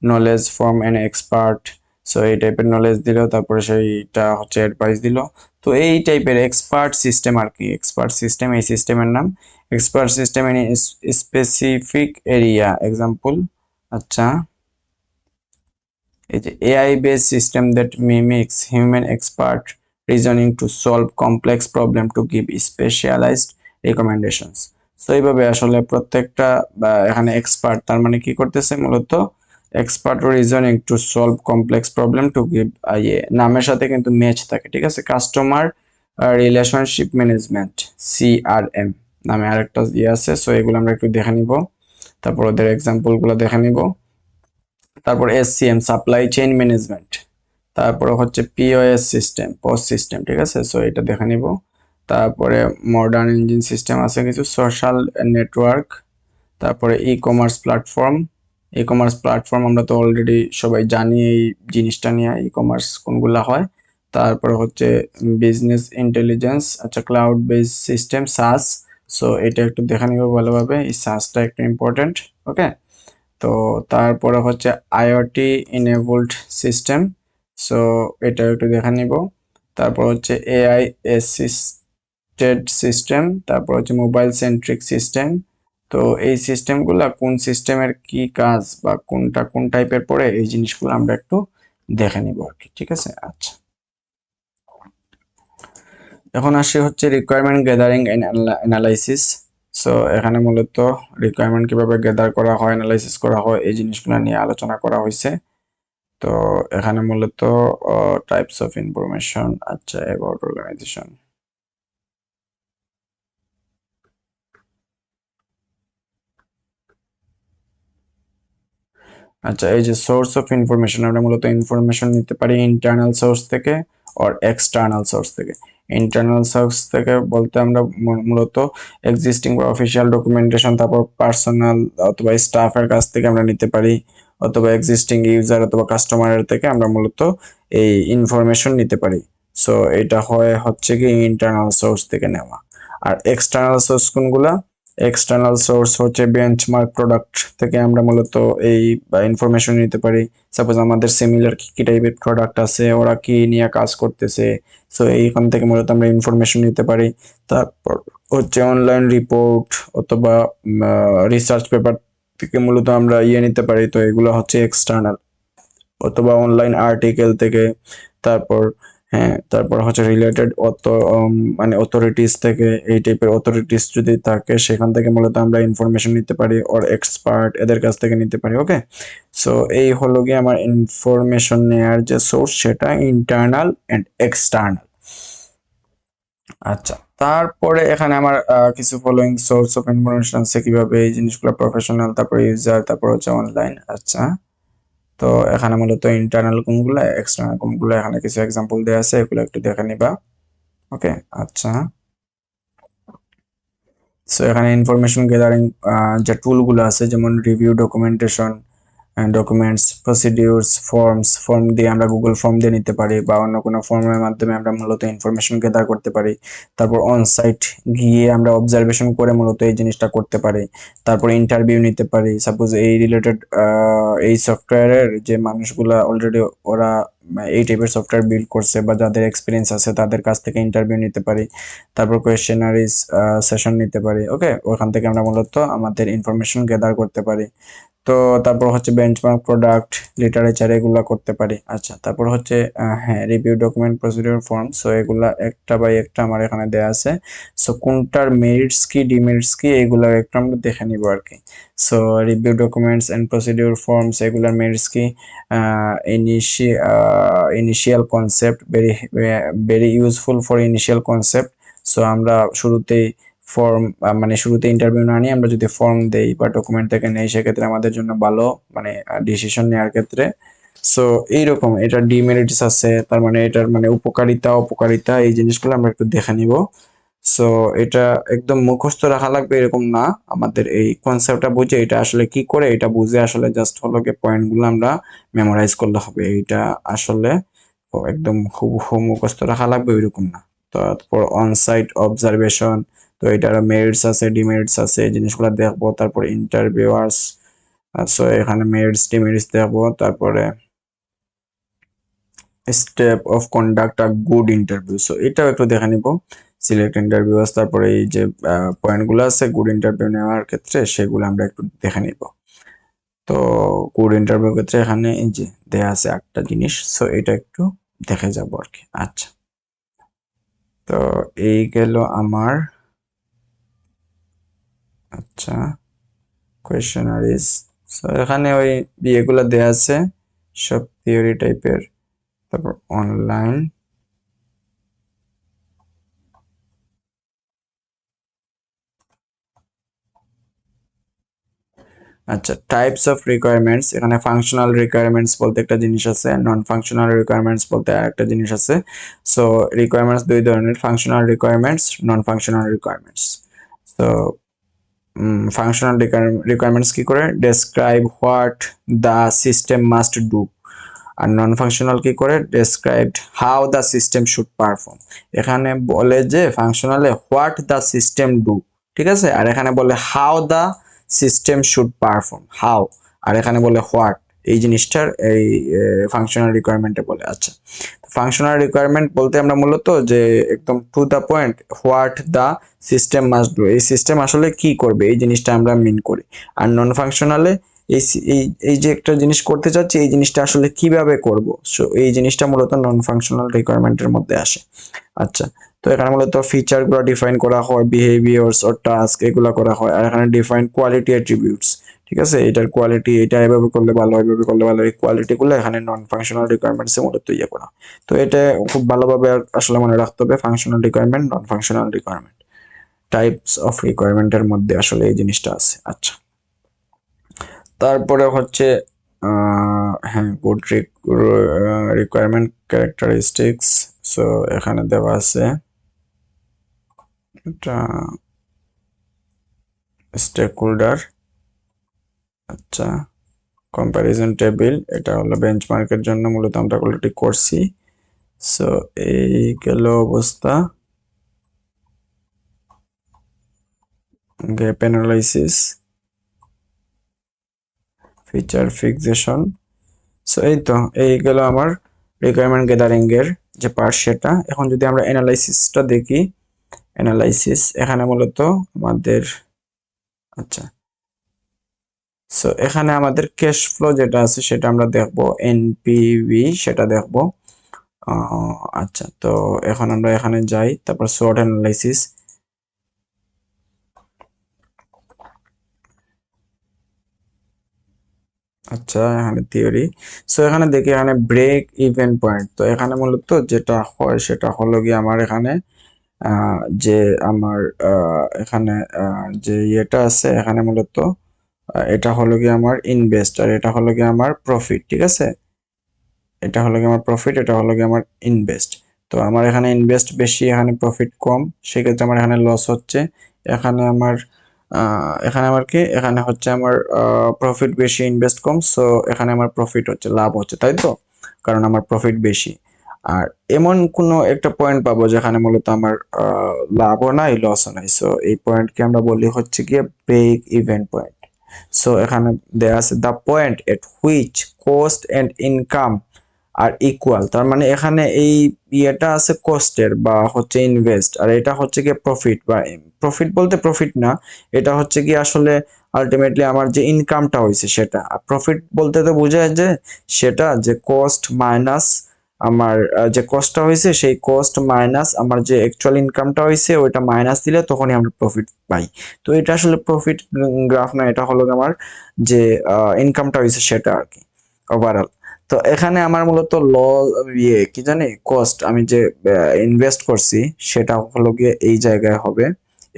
knowledge from N expert. So এই টাইপের নলেজ দিল, তারপরে সেইটা হচ্ছে অ্যাডভাইস দিল। তো এই টাইপের এক্সপার্ট সিস্টেম আর কি, এক্সপার্ট সিস্টেম, এই সিস্টেমের নাম expert system in specific area. Example, আচ্ছা, এই যে AI base system that mimics human expert reasoning to solve complex problem to give specialised recommendations. তো এইভাবে আসলে প্রত্যেকটা এখানে এক্সপার্ট, তার মানে কি করতেছে মূলত, expert reasoning to solve complex problem to give, ইয়ে নামের সাথে কিন্তু ম্যাচ থাকে, ঠিক আছে। কাস্টমার রিলেশনশিপ ম্যানেজমেন্ট, সিআরএম নামে আরেকটা ইয়ে আছে। সো এগুলো আমরা একটু দেখে নিব, তারপর ওদের এক্সাম্পল গুলো দেখে নিব। তারপর এসসিএম সাপ্লাই চেইন ম্যানেজমেন্ট, তারপরে হচ্ছে পিওএস সিস্টেম, পস সিস্টেম, ঠিক আছে। সো এটা দেখে নিব। তারপরে মডার্ন ইঞ্জিন সিস্টেম আছে কিছু, সোশ্যাল নেটওয়ার্ক, তারপরে e commerce platform. E commerce platform আমরা তো অলরেডি সবাই জানি এই জিনিসটা নিয়ে, ই কমার্স কোনগুলা হয়। তারপরে হচ্ছে বিজনেস ইন্টেলিজেন্স, আচ্ছা, ক্লাউড বেস সিস্টেম, সাস। সো এটা একটু দেখে নিব ভালোভাবে, এই সাসটা একটু ইম্পর্টেন্ট, ওকে। তো তারপরে হচ্ছে আইওটি ইনেবলড সিস্টেম। সো এটা একটু দেখে নিব। তারপর হচ্ছে এআই অ্যাসিস্টেড সিস্টেম, তারপর হচ্ছে মোবাইল সেন্ট্রিক সিস্টেম। তো এই সিস্টেমগুলা কোন সিস্টেমের কি কাজ বা কোনটা কোন টাইপের পড়ে, এই জিনিসগুলো আমরা একটু দেখে নিব আর কি, ঠিক আছে। আচ্ছা, এখন আসি হচ্ছে requirement gathering and analysis. So এখানে মূলত রিকোয়ারমেন্ট কিভাবে গ্যাদার করা হয়, অ্যানালাইসিস করা হয়, এই জিনিসগুলো নিয়ে আলোচনা করা হয়েছে। তো এখানে মূলত টাইপস অফ ইনফরমেশন, আচ্ছা, অ্যাবাউট অর্গানাইজেশন। আচ্ছা, এই যে সোর্স অফ ইনফরমেশন, আমরা মূলত ইনফরমেশন নিতে পারি ইন্টারনাল সোর্স থেকে আর এক্সটার্নাল সোর্স থেকে। ইন্টারনাল সোর্স থেকে বলতে আমরা মূলত এক্সিস্টিং বা অফিসিয়াল ডকুমেন্টেশন, তারপর পার্সোনাল অথবা স্টাফের কাছ থেকে আমরা নিতে পারি, অথবা এক্সিস্টিং ইউজার অথবা কাস্টমারের থেকে আমরা মূলত এই ইনফরমেশন নিতে পারি। সো এটা হচ্ছে কি ইন্টারনাল সোর্স থেকে নেওয়া। আর এক্সটার্নাল সোর্স কোনগুলা? এক্সটার্নাল সোর্স হচ্ছে বেঞ্চমার্ক প্রোডাক্ট থেকে আমরা মূলত এই ইনফরমেশন নিতে পারি। সাপোজ আমাদের সিমিলার কি কি টাইপের প্রোডাক্ট আছে, ওরা কি নিয়ে কাজ করতেছে, সো এইখান থেকে মূলত আমরা ইনফরমেশন নিতে পারি। তারপর হচ্ছে অনলাইন রিপোর্ট অথবা রিসার্চ পেপার থেকে মূলত আমরা নিতে পারি, তো এগুলো হচ্ছে এক্সটার্নাল। অথবা অনলাইন আর্টিকেল থেকে। তারপর হ্যাঁ, তারপর হচ্ছে রিলেটেড মানে অথরিটিস থেকে, এই টাইপের অথরিটিস যদি থাকে সেখান থেকে মূলত আমরা ইনফরমেশন নিতে পারি, ওর এক্সপার্ট এদের কাছ থেকে নিতে পারি। ওকে, সো এই হলো গিয়ে আমার ইনফরমেশন নেওয়ার যে সোর্স, সেটা ইন্টারনাল এন্ড এক্সটার্নাল। আচ্ছা, তারপরে এখানে আমার কিছু ফলোইং সোর্স অফ ইনফরমেশন আছে, কিভাবে এই জিনিসগুলো প্রফেশনাল, তারপর ইউজার, তারপর হচ্ছে অনলাইন। আচ্ছা, তো এখানে মূলত ইন্টারনাল কোনগুলো, এক্সটার্নাল কোনগুলো, এখানে কিছু এক্সাম্পল দেওয়া আছে, এগুলো একটু দেখে নিবা। ওকে, আচ্ছা, সো এখানে ইনফরমেশন গ্যাদারিং যে টুলগুলো আছে, যেমন review documentation, documents, procedures, form দিয়ে আমরা গুগল ফর্ম দিয়ে নিতে পারি, বা অন্য কোনো ফর্মের মাধ্যমে আমরা মূলত ইনফরমেশন গ্যাদার করতে পারি। তারপর অন সাইট গিয়ে আমরা অবজারভেশন করে মূলত এই জিনিসটা করতে পারি। তারপর ইন্টারভিউ নিতে পারি, সাপোজ এই রিলেটেড এই সফটওয়্যারের যে মানুষগুলা অলরেডি ওরা এই টাইপের সফটওয়্যার বিল্ড করছে বা যাদের এক্সপিরিয়েন্স আছে তাদের কাছ থেকে ইন্টারভিউ নিতে পারি। তারপর কোয়েশ্চেনারিজ সেশন নিতে পারি। ওকে, ওখান থেকে আমরা মূলত আমাদের ইনফরমেশন গ্যাদার করতে পারি। তো তারপর হচ্ছে বেঞ্চমার্ক প্রোডাক্ট, লিটারেচার, এগুলা করতে পারি। আচ্ছা, তারপর হচ্ছে হ্যাঁ, review document, procedure, form. So এগুলা একটা বাই একটা আমার এখানে দেয়া আছে। সো কোনটার মেরিটস কি, ডিমেরিটস কি, এগুলা একটু আমরা দেখে নিব আর কি। So review documents and procedure forms, এগুলার মেরিটস কি? Initial concept, very useful for initial concept. So আমরা শুরুতেই ফর্ম, মানে শুরুতে ইন্টারভিউ না নিয়ে আমরা যদি ফর্ম দেই বা ডকুমেন্ট থেকে নেই, সেক্ষেত্রে আমাদের জন্য ভালো, মানে ডিসিশন নেওয়ার ক্ষেত্রে। সো এইরকম এটা ডিমেরিটস আছে, তার মানে এটার মানে উপকারিতা অপকারিতা, এই জিনিসগুলো আমরা একটু দেখে নিব। সো এটা একদম মুখস্থ রাখা লাগবে এরকম না, আমাদের এই কনসেপ্টটা বুঝে এটা আসলে কি করে, এটা বুঝে আসলে জাস্ট হলো গিয়ে পয়েন্টগুলো আমরা মেমোরাইজ করলে হবে। এইটা আসলে একদম হুবহু মুখস্থ রাখা লাগবে এরকম না। তারপর অন সাইট অবজারভেশন, তো এটার মেরিটস আছে, ডিমেরিটস আছে, এই জিনিসগুলো দেখবো। তারপর ইন্টারভিউয়ার্স, সো এখানে মেরিটস ডিমেরিটস দেখবো। তারপরে step of conduct a good interview, so এটাও একটু দেখে নিব। সিলেক্ট ইন্টারভিউয়ার্স, তারপরে এই যে পয়েন্টগুলো আছে গুড ইন্টারভিউ নেওয়ার ক্ষেত্রে, সেগুলো আমরা একটু দেখে নিব। তো গুড ইন্টারভিউ ক্ষেত্রে এখানে এই যে দেয়া আছে একটা জিনিস, সো এটা একটু দেখে যাব আর কি। আচ্ছা, তো এই গেল আমার, আচ্ছা, কোয়েশ্চেনারিজ। সো এখানে ওই বিয়েগুলো দেয়া আছে, সব থিওরি টাইপের। তারপর অনলাইন, আচ্ছা, টাইপস অফ রিকোয়ারমেন্টস, এখানে ফাংশনাল রিকোয়ারমেন্টস বলতে একটা জিনিস আছে, নন ফাংশনাল রিকোয়ারমেন্টস বলতে আরেকটা জিনিস আছে। সো রিকোয়ারমেন্টস দুই ধরনের, functional requirements, non functional requirements. তো ফাংশনাল রিকোয়ারমেন্টস কি করে? Describe what the system must do. আর নন ফাংশনাল কি করে? Described how the system should perform. এখানে বলে যে ফাংশনালে হোয়াট দ্য সিস্টেম ডু, ঠিক আছে, আর এখানে বলে how the system should perform, how, আর এখানে বলে হোয়াট। এই জিনিসটার এই ফাংশনাল রিকোয়ারমেন্টে বলে। আচ্ছা, ফাংশনাল রিকোয়ারমেন্ট বলতে আমরা মূলত যে একদম to the point, what the system must do, এই সিস্টেম আসলে কি করবে এই জিনিসটা আমরা মিন করি। আর নন ফাংশনালে এই এই এই যে একটা জিনিস করতে চাচ্ছি, এই জিনিসটা আসলে কিভাবে করব, সো এই জিনিসটা মূলত নন ফাংশনাল রিকোয়ারমেন্টের মধ্যে আসে। আচ্ছা, তো এখানে মূলত ফিচারগুলো ডিফাইন করা হয়, বিহেভিয়ার্স অর টাস্ক এগুলো করা হয়। আর এখানে ডিফাইন কোয়ালিটি অ্যাট্রিবিউটস, ঠিক আছে, এটার কোয়ালিটি, এটা এভাবে করলে ভালো হয়, এভাবে করলে ভালো হয়, এই কোয়ালিটিগুলো এখানে নন ফাংশনাল রিকোয়ারমেন্টসে মূলত ইয়ে করা। তো এটা খুব ভালোভাবে আসলে মনে রাখতে হবে, functional requirement, non functional requirement, types of রিকোয়ারমেন্টের মধ্যে আসলে এই জিনিসটা আছে। আচ্ছা, তারপরে হচ্ছে হ্যাঁ, গুড রিকোয়ারমেন্ট ক্যারেক্টারিস্টিক্স। সো এখানে দেওয়া আছে এটা স্টেক হোল্ডার। আচ্ছা, কম্প্যারিজন টেবিল, এটা হলো বেঞ্চমার্কের জন্য মূলত আমরা কোয়ালিটি করছি। সো এই গেল অবস্থা। Gap analysis, feature fixation. So এই তো, এই গেল আমার রিকোয়ারমেন্ট গ্যাদারিং এর যে পার্ট সেটা। এখন যদি আমরা অ্যানালাইসিসটা দেখি, অ্যানালাইসিস এখানে মূলত আমাদের, আচ্ছা, সো এখানে আমাদের ক্যাশ ফ্লো যেটা আছে সেটা আমরা দেখব, এনপিভি সেটা দেখব। আচ্ছা, তো এখন আমরা এখানে যাই, তারপর শর্ট অ্যানালাইসিস। আচ্ছা, এখানে থিওরি। সো এখানে দেখি, এখানে ব্রেক ইভেন পয়েন্ট। তো এখানে মূলত যেটা হয় সেটা হলো কি আমার এখানে যে আমার এখানে যে ইয়েটা আছে এখানে মূলত এটা হলো কি আমার ইনভেস্ট, আর এটা হলো কি আমার প্রফিট, ঠিক আছে, এটা হলো কি আমার প্রফিট, এটা হলো কি আমার ইনভেস্ট। তো আমার এখানে ইনভেস্ট বেশি, এখানে প্রফিট কম, সেক্ষেত্রে আমার এখানে লস হচ্ছে। এখানে আমার এখানে আমার কি, এখানে হচ্ছে আমার প্রফিট বেশি, ইনভেস্ট কম, সো এখানে আমার প্রফিট হচ্ছে, লাভ হচ্ছে, তাই তো, কারণ আমার প্রফিট বেশি। আর এমন কোনো একটা পয়েন্ট পাবো যেখানে মূলত আমার লাভও নাই, লসও নাই। সো এই পয়েন্টকে আমরা বলি হচ্ছে গিয়ে ব্রেক ইভেন পয়েন্ট। সো এখানে দেয়া আছে the point at which cost and income are equal. তার মানে এখানে এই ইয়েটা আছে কস্টের বা হচ্ছে ইনভেস্ট, আর এটা হচ্ছে গিয়ে প্রফিট, বা প্রফিট বলতে প্রফিট না, এটা হচ্ছে কি আসলে আলটিমেটলি আমার যে ইনকামটা হয়েছে সেটা। প্রফিট বলতে তো বোঝায় যে সেটা যে কস্ট মাইনাস আমার যে কস্টটা হয়েছে, সেই কস্ট মাইনাস আমার যে অ্যাকচুয়াল ইনকামটা হয়েছে ওইটা মাইনাস দিলে তখনই আমরা প্রফিট পাই। তো এটা আসলে প্রফিট গ্রাফ না, এটা হলো আমার যে ইনকামটা হয়েছে সেটা আর কি, ওভারঅল। তো এখানে আমার মূলত ইয়ে কি জানি, কস্ট, আমি যে ইনভেস্ট করছি সেটা হলো গিয়ে এই জায়গায় হবে।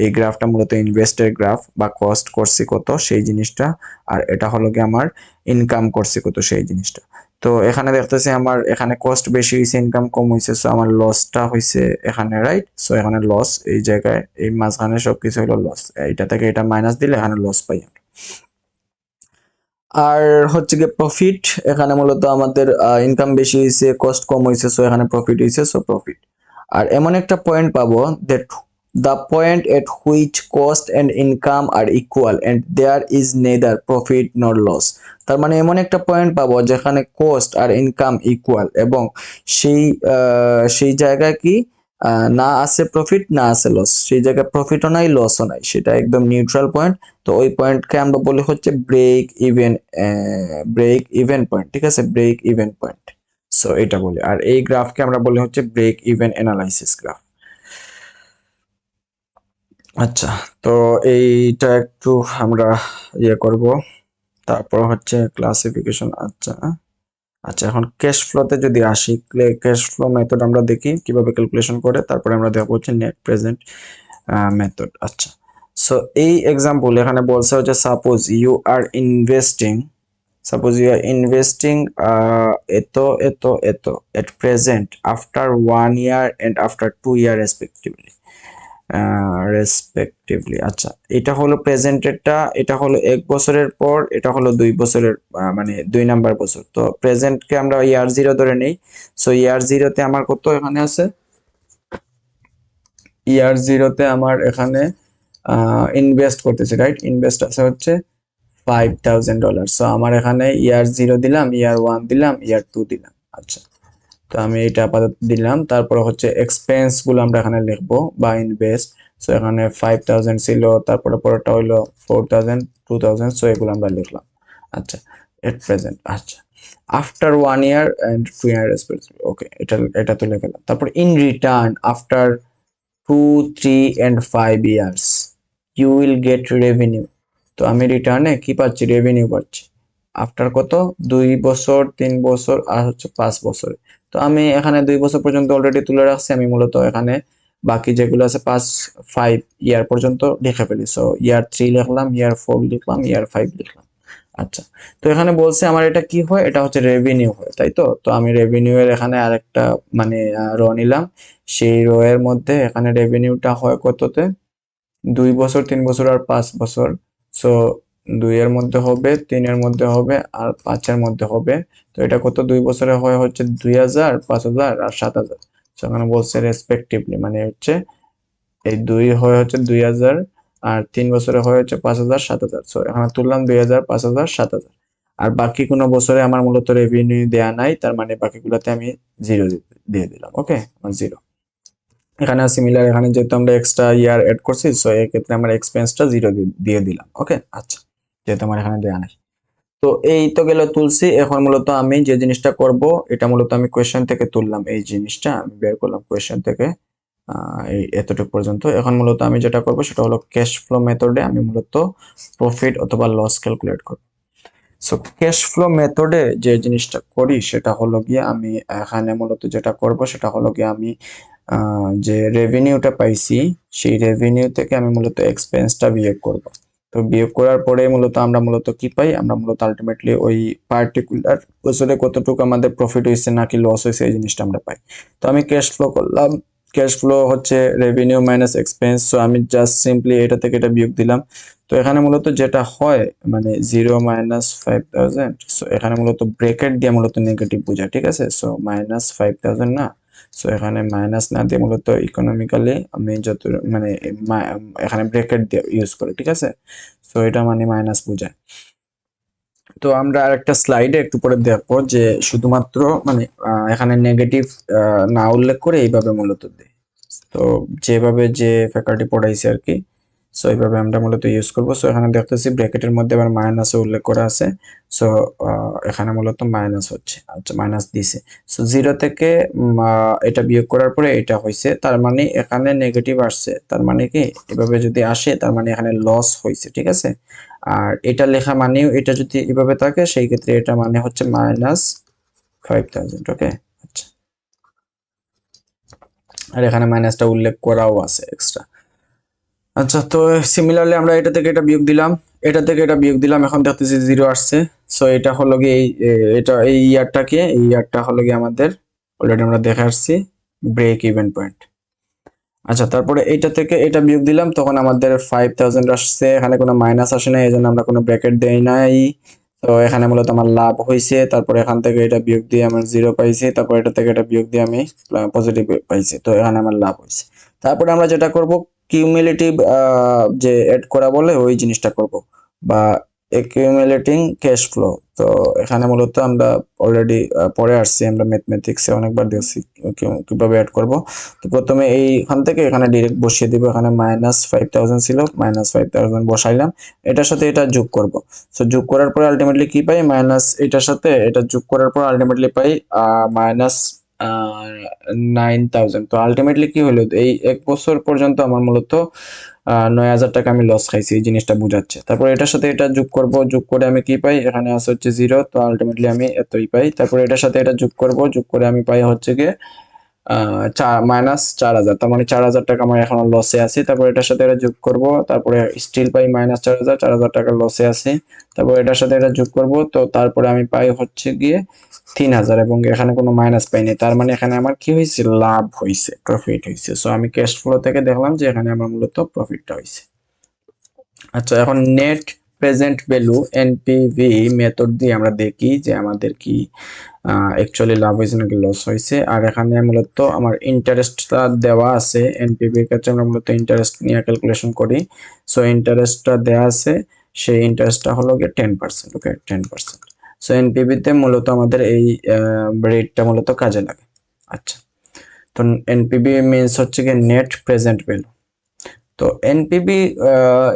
এই গ্রাফটা মূলত ইনভেস্টের গ্রাফ, বা কস্ট করছি কত সেই জিনিসটা, আর এটা হলো গিয়ে আমার ইনকাম করছি কত সেই জিনিসটা। তো এখানে দেখতেছি আমার এখানে কস্ট বেশি হয়েছে, ইনকাম কম হয়েছে, সো আমার লসটা হয়েছে এখানে, রাইট। সো এখানে লস এই জায়গায়, এই মাঝখানে সবকিছু হলো লস, এইটা থেকে এটা মাইনাস দিলে এখানে লস পাই। আর হচ্ছে গিয়ে প্রফিট, এখানে মূলত আমাদের ইনকাম বেশি হয়েছে, কস্ট কম হয়েছে, সো এখানে প্রফিট হয়েছে, সো প্রফিট। আর এমন একটা পয়েন্ট পাবো, that the point at which cost and income are equal and there is neither profit nor loss. তার মানে এমন একটা পয়েন্ট পাবো যেখানে কস্ট আর ইনকাম ইকুয়াল, এবং সেই সেই জায়গায় কি না আছে প্রফিট, না আছে লস, সেই জায়গায় প্রফিটও নাই, লসও নাই, সেটা একদম নিউট্রাল পয়েন্ট। তো ওই পয়েন্টকে আমরা বলি হচ্ছে break even, break even point, ঠিক আছে, ব্রেক ইভেন পয়েন্ট। সো এটা বলি, আর এই গ্রাফকে আমরা বলি হচ্ছে ব্রেক ইভেন অ্যানালাইসিস গ্রাফ। আচ্ছা, তো এইটা একটু আমরা ইয়ে করব, তারপর হচ্ছে ক্লাসিফিকেশন। আচ্ছা, আচ্ছা, এখন ক্যাশ ফ্লোতে যদি আসি, ক্যাশ ফ্লো মেথড আমরা দেখি কিভাবে ক্যালকুলেশন করে, তারপরে আমরা দেখবো হচ্ছে নেট প্রেজেন্ট মেথড। আচ্ছা, সো এই এক্সাম্পল এখানে বলছে হচ্ছে সাপোজ ইউ আর ইনভেস্টিং এত এত এত at present after 1 year and after 2 year respectively. আচ্ছা, এটা হলো প্রেজেন্টেরটা, এটা হলো 1 বছরের পর, এটা হলো 2 বছরের, মানে 2 নাম্বার বছর। তো প্রেজেন্টকে আমরা ইয়ার জিরো ধরে নেই। সো ইয়ার জিরোতে আমার কত এখানে আছে, ইয়ার জিরোতে আমার এখানে ইনভেস্ট করতেছি, রাইট, ইনভেস্ট আছে হচ্ছে $5,000। সো আমার এখানে ইয়ার জিরো দিলাম, ইয়ার ওয়ান দিলাম, ইয়ার টু দিলাম। আচ্ছা, তো আমি এটা আপাতত দিলাম। তারপর হচ্ছে এক্সপেন্স গুলো আমরা এখানে লিখবো বা ইনভেস্ট। সো এখানে 5,000 ছিল, তারপরে পরেরটা হইলো 4,000, 2,000, সো এগুলো আমরা লিখলাম। আচ্ছা, এট প্রেজেন্ট। আচ্ছা, after 1 year and 2 year respectively, okay, এটা এটা তো লিখলাম। তারপর in return after 2, 3 and 5 years you will get revenue. তো আমি রিটার্নে কি পাচ্ছি, রেভিনিউ পাচ্ছি আফটার কত, 2 বছর, 3 বছর আর হচ্ছে 5 বছরে। তো আমি এখানে 2 বছর পর্যন্ত অলরেডি তুলে রাখছি, আমি মূলত এখানে বাকি যেগুলো আছে 5 ইয়ার পর্যন্ত লিখে ফেলি। সো ইয়ার 3 লিখলাম, ইয়ার 4 লিখলাম, ইয়ার 5 লিখলাম। আচ্ছা, তো এখানে বলছে আমার এটা কি হয়, এটা হচ্ছে রেভিনিউ হয়, তাই তো। তো আমি রেভিনিউ এর এখানে আরেকটা মানে রো নিলাম, সেই রো এর মধ্যে এখানে রেভিনিউটা হয় কততে, 2 বছর, 3 বছর আর 5 বছর। সো 2 এর মধ্যে হবে, 3-এর মধ্যে হবে আর 5-এর মধ্যে হবে। তো এটা কত, 2 বছরে হয় হচ্ছে 2,000, 5,000 আর 7,000। সো এখানে বলছে রেসপেক্টিভলি, মানে হচ্ছে এই 2 হয় হচ্ছে 2,000 আর 3 বছরে হয় হচ্ছে 5,000, 7,000। সো এখানে তুললাম 2,000, 5,000, 7,000। আর বাকি কোনো বছরে আমার মূলত রেভিনিউ দেয়া নাই, তার মানে বাকিগুলোতে আমি জিরো দিয়ে দিলাম। ওকে, জিরো। এখানে সিমিলার, এখানে যেহেতু আমরা এক্সট্রা ইয়ার এড করছি, সো এই ক্ষেত্রে আমার এক্সপেন্সটা জিরো দিয়ে দিলাম। ওকে, আচ্ছা, যেহেতু আমার এখানে দেয়া নাই। তো এই তো গেল তুলসি। এখন মূলত আমি যে জিনিসটা করব, এটা মূলত আমি কোয়েশ্চেন থেকে তুললাম, এই জিনিসটা আমি বের করলাম কোয়েশ্চেন থেকে, এই এতটুকু পর্যন্ত। এখন মূলত আমি যেটা করব সেটা হলো ক্যাশ ফ্লো মেথডে আমি মূলত প্রফিট অথবা লস ক্যালকুলেট করব। সো ক্যাশ ফ্লো মেথডে যে জিনিসটা করি সেটা হলো গিয়ে, আমি এখানে মূলত যেটা করব সেটা হলো গিয়ে, আমি যে রেভিনিউটা পাইছি সেই রেভিনিউ থেকে আমি মূলত এক্সপেন্সটা বিয়োগ করব। তো বিয়োগ করার পরে মূলত আমরা মূলত কি পাই, আমরা মূলত আলটিমেটলি ওই পার্টিকুলার বছরে কতটুকু আমাদের প্রফিট হয়েছে নাকি লস হয়েছে এই জিনিসটা আমরা পাই। তো আমি ক্যাশ ফ্লো করলাম, ক্যাশ ফ্লো হচ্ছে রেভিনিউ মাইনাস এক্সপেন্স। সো আমি জাস্ট সিম্পলি এটা থেকে এটা বিয়োগ দিলাম। তো এখানে মূলত যেটা হয়, মানে 0 - 5,000। সো এখানে মূলত ব্রেকেট দিয়ে মূলত নেগেটিভ বোঝায়, ঠিক আছে। সো -5,000 না, সো এখানে মাইনাস না দিয়ে মূলত ইকোনমিক্যালি আমি যত মানে এখানে ব্রেকেট দিয়ে ইউজ করি, ঠিক আছে। সো এটা মানে মাইনাস বোঝায়। তো আমরা আরেকটা স্লাইডে একটু পরে দেখবো যে শুধুমাত্র মানে এখানে নেগেটিভ না উল্লেখ করে এইভাবে মূলত দেয়। তো যেভাবে যে ফ্যাকাল্টি পড়াইছে আর কি, সো এইভাবে আমরা মূলত ইউজ করব। সো এখানে দেখতেছি ব্র্যাকেটের মধ্যে আবার মাইনাস উল্লেখ করা আছে। সো এখানে মূলত মাইনাস হচ্ছে, আচ্ছা মাইনাস দিছে। সো 0 থেকে এটা বিয়োগ করার পরে এটা হয়েছে, তার মানে এখানে নেগেটিভ আসছে, তার মানে কি এভাবে যদি আসে তার মানে এখানে লস হয়েছে, ঠিক আছে। আর এটা লেখা মানেও এটা যদি এভাবে থাকে সেই ক্ষেত্রে এটা মানে হচ্ছে -5,000। ওকে, আচ্ছা, আর এখানে মাইনাসটা উল্লেখ করাও আছে এক্সট্রা। আচ্ছা, তো সিমিলারলি আমরা এটা থেকে এটা বিয়োগ দিলাম, এটা থেকে এটা বিয়োগ দিলাম, এখন দেখতেছি 0 আসছে। সো এটা হলো গিয়ে এটা এই ইয়ারটাকে, এই ইয়ারটা হলো গিয়ে আমাদের অলরেডি আমরা দেখে আসছি ব্রেক ইভেন পয়েন্ট। আচ্ছা, তারপরে এটা থেকে এটা বিয়োগ দিলাম, তখন আমাদের 5,000 আসছে, এখানে কোনো মাইনাস আসে না, এই জন্য আমরা কোনো ব্র্যাকেট দেই নাই। তো এখানে মূলত আমার লাভ হয়েছে, তারপরে এখান থেকে এটা বিয়োগ দিয়ে আমার 0 পাইছি, তারপর এটা থেকে এটা বিয়োগ দিয়ে আমি পজিটিভ পাইছি, তো এখানে আমার লাভ হয়েছে। তারপরে আমরা যেটা করব, কিউমুলেটিভ যে এড করা বলে ওই জিনিসটা করব, বা অ্যাকিউমুলেটিং ক্যাশ ফ্লো। তো এখানে মূলত আমরা অলরেডি পড়ে আসছি, আমরা ম্যাথমেটিক্সে অনেকবার দেখছি কিভাবে অ্যাড করব। তো প্রথমে এইখান থেকে এখানে ডিরেক্ট বসিয়ে দিব, এখানে -5,000 ছিল, -5,000 বসাইলাম, এটার সাথে এটা যোগ করব। সো যোগ করার পর আলটিমেটলি কি পাই, মাইনাস এটার সাথে এটা যোগ করার পর আলটিমেটলি পাই -9,000। তো আলটিমেটলি কি হলো, এই 1 বছর পর্যন্ত আমার মূলত 9,000 টাকা আমি লস খাইছি, এই জিনিসটা বোঝাচ্ছে। তারপর এটার সাথে এটা যোগ করব, যোগ করে আমি কি পাই, এখানে আছে হচ্ছে 0, তো আলটিমেটলি আমি এতই পাই। তারপর এটার সাথে এটা যোগ করব, যোগ করে আমি পাই হচ্ছে গিয়ে -4,000, তার মানে 4,000 টাকা আমার এখন লসে আছে। তারপর এটার সাথে এটা যোগ করব, তারপরে স্টিল পাই -4,000, 4,000 টাকা লসে আছে। তারপর এটার সাথে এটা যোগ করব, তো তারপরে আমি পাই হচ্ছে গিয়ে 3,000, এবং এখানে কোনো মাইনাস পাইনি, তার মানে এখানে আমার কি হয়েছে, লাভ হয়েছে, প্রফিট হয়েছে। সো আমি ক্যাশ ফ্লো থেকে দেখলাম যে এখানে আমার মূলত প্রফিটটা হয়েছে। আচ্ছা, এখন net present value NPV method দিয়ে আমরা দেখি যে আমাদের কি অ্যাকচুয়ালি লাভ হয়েছে নাকি লস হয়েছে। আর এখানে মূলত আমার ইন্টারেস্টটা দেওয়া আছে, এনপিভির ক্ষেত্রে আমরা মূলত ইন্টারেস্ট নিয়ে ক্যালকুলেশন করি। সো ইন্টারেস্টটা দেওয়া আছে, সেই ইন্টারেস্টটা হলো গিয়ে 10%। ওকে, 10%। সো এনপিভিতে মূলত আমাদের এই রেটটা মূলত কাজে লাগে। আচ্ছা, তো এনপিভি মিনস হচ্ছে গিয়ে নেট প্রেজেন্ট ভ্যালু। তো এনপিভি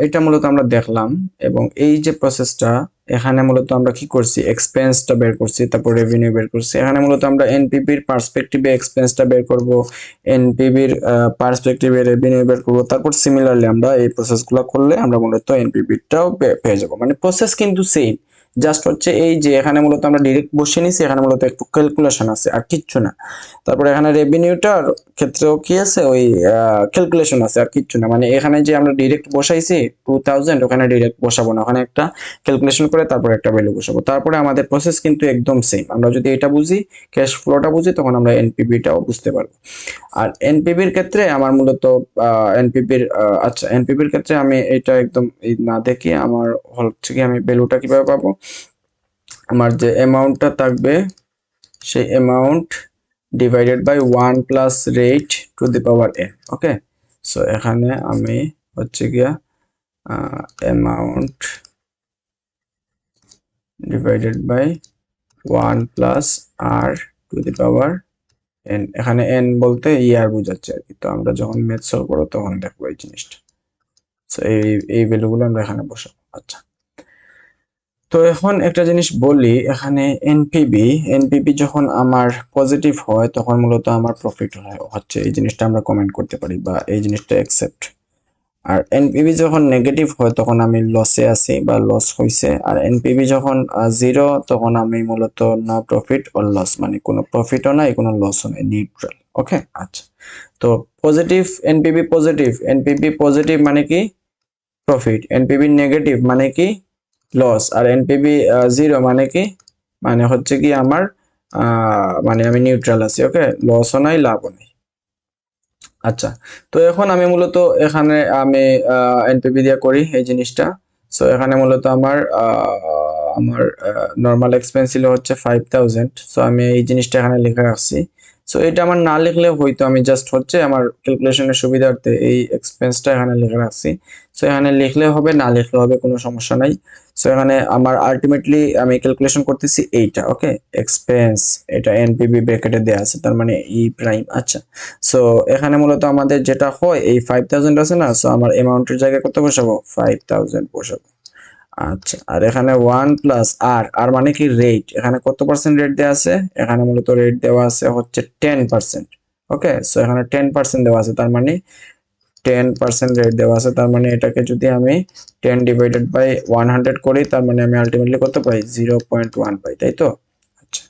এটা মূলত আমরা দেখলাম, এবং এই যে প্রসেসটা এখানে মূলত আমরা কি করছি, এক্সপেন্সটা বের করছি, তারপর রেভিনিউ বের করছি। এখানে মূলত আমরা এনপিভির পার্সপেক্টিভে এক্সপেন্সটা বের করব, এনপিভির পার্সপেক্টিভে রেভিনিউ বের করব, তারপর সিমিলারলি আমরা এই প্রসেসগুলো করলে আমরা মূলত এনপিভিটাও পেয়ে যাব। মানে প্রসেস কিন্তু সেম, জাস্ট হচ্ছে এই যে এখানে মূলত আমরা ডিরেক্ট বসিয়ে নিছি, এখানে মূলত একটু ক্যালকুলেশন আছে আর কিচ্ছু না। তারপরে এখানে রেভিনিউটার ক্ষেত্রেও কি আছে, ওই ক্যালকুলেশন আছে আর কিচ্ছু না। মানে এখানে যে আমরা ডিরেক্ট বসাইছি 2000, ওখানে ডিরেক্ট বসাবো না, ওখানে একটা ক্যালকুলেশন করে তারপরে একটা ভ্যালু বসাবো। তারপরে আমাদের প্রসেস কিন্তু একদম সেম। আমরা যদি এটা বুঝি, ক্যাশ ফ্লোটা বুঝি, তখন আমরা এনপিভিটাও বুঝতে পারবো। আর এনপিভির ক্ষেত্রে আমার মূলত এনপিভির আচ্ছা, এনপিভির ক্ষেত্রে আমি এটা একদম না দেখি আমার হচ্ছে কি, আমি ভ্যালুটা কিভাবে পাবো, আমার যে অ্যামাউন্টটা থাকবে সেই amount divided by 1 plus rate to the power n। Okay, so এখানে আমি হচ্ছে গিয়া amount divided by 1 plus r to the power n, এখানে n বলতে ইয়ার বোঝাচ্ছে আর কি। তো আমরা যখন ম্যাথ সলভ করবো তখন দেখবো এই জিনিসটা। সো এই ভ্যালুগুলো আমরা এখানে বসাবো। আচ্ছা, তো এখন একটা জিনিস বলি, এখানে এনপিবি যখন আমার পজিটিভ হয় তখন মূলত আমার প্রফিট হচ্ছে, এই জিনিসটা আমরা কমেন্ট করতে পারি বা এই জিনিসটা অ্যাকসেপ্ট। আর এনপিবি যখন নেগেটিভ হয় তখন আমি লসে আছি বা লস হয়েছে। আর এনপিবি যখন জিরো তখন আমি মূলত নো প্রফিট অর লস, মানে কোনো প্রফিটও নাই কোনো লসও নাই, নিউট্রাল। ওকে, আচ্ছা, তো পজিটিভ এনপিবি পজিটিভ মানে কি প্রফিট, এনপিবি নেগেটিভ মানে কি লস, আর এনপিবি জিরো মানে কি, মানে হচ্ছে কি আমার মানে আমি নিউট্রাল আছি। ওকে, লসও নাই লাভও নাই। আচ্ছা, তো এখন আমি মূলত এখানে আমি এনপিবি দিয়ে করি এই জিনিসটা। সো এখানে মূলত আমার নর্মাল এক্সপেন্স ছিল হচ্ছে 5000। সো আমি এই জিনিসটা এখানে লিখে রাখছি। সো এটা আমার না লিখলে হয়তো, আমি জাস্ট হচ্ছে আমার ক্যালকুলেশনের সুবিধার্থে এই এক্সপেন্সটা এখানে লিখে রাখছি। সো এখানে লিখলে হবে, না লিখলে হবে, কোনো সমস্যা নাই। সো এখানে আমার আলটিমেটলি আমি ক্যালকুলেশন করতেছি এইটা। ওকে, এক্সপেন্স, এটা এনপিবি ব্র্যাকেটে দেওয়া আছে, তার মানে ই প্রাইম। আচ্ছা, সো এখানে মূলত আমাদের যেটা হয়, এই 5000 আছে না, সো আমার অ্যামাউন্টের জায়গায় কত বসাবো, 5000 বসাবো। আচ্ছা, আর এখানে 1 প্লাস আর মানে কি রেট, এখানে কত পার্সেন্ট রেট দেওয়া আছে, এখানে মূলত রেট দেওয়া আছে হচ্ছে 10%। ওকে, সো এখানে 10% দেওয়া আছে, তার মানে 10% রেট দেওয়া আছে, তার মানে এটাকে যদি আমি 10 ডিভাইডেড বাই 100 করি, তার মানে আমি আলটিমেটলি কত পাই, 0.1 পাই, তাই তো। আচ্ছা,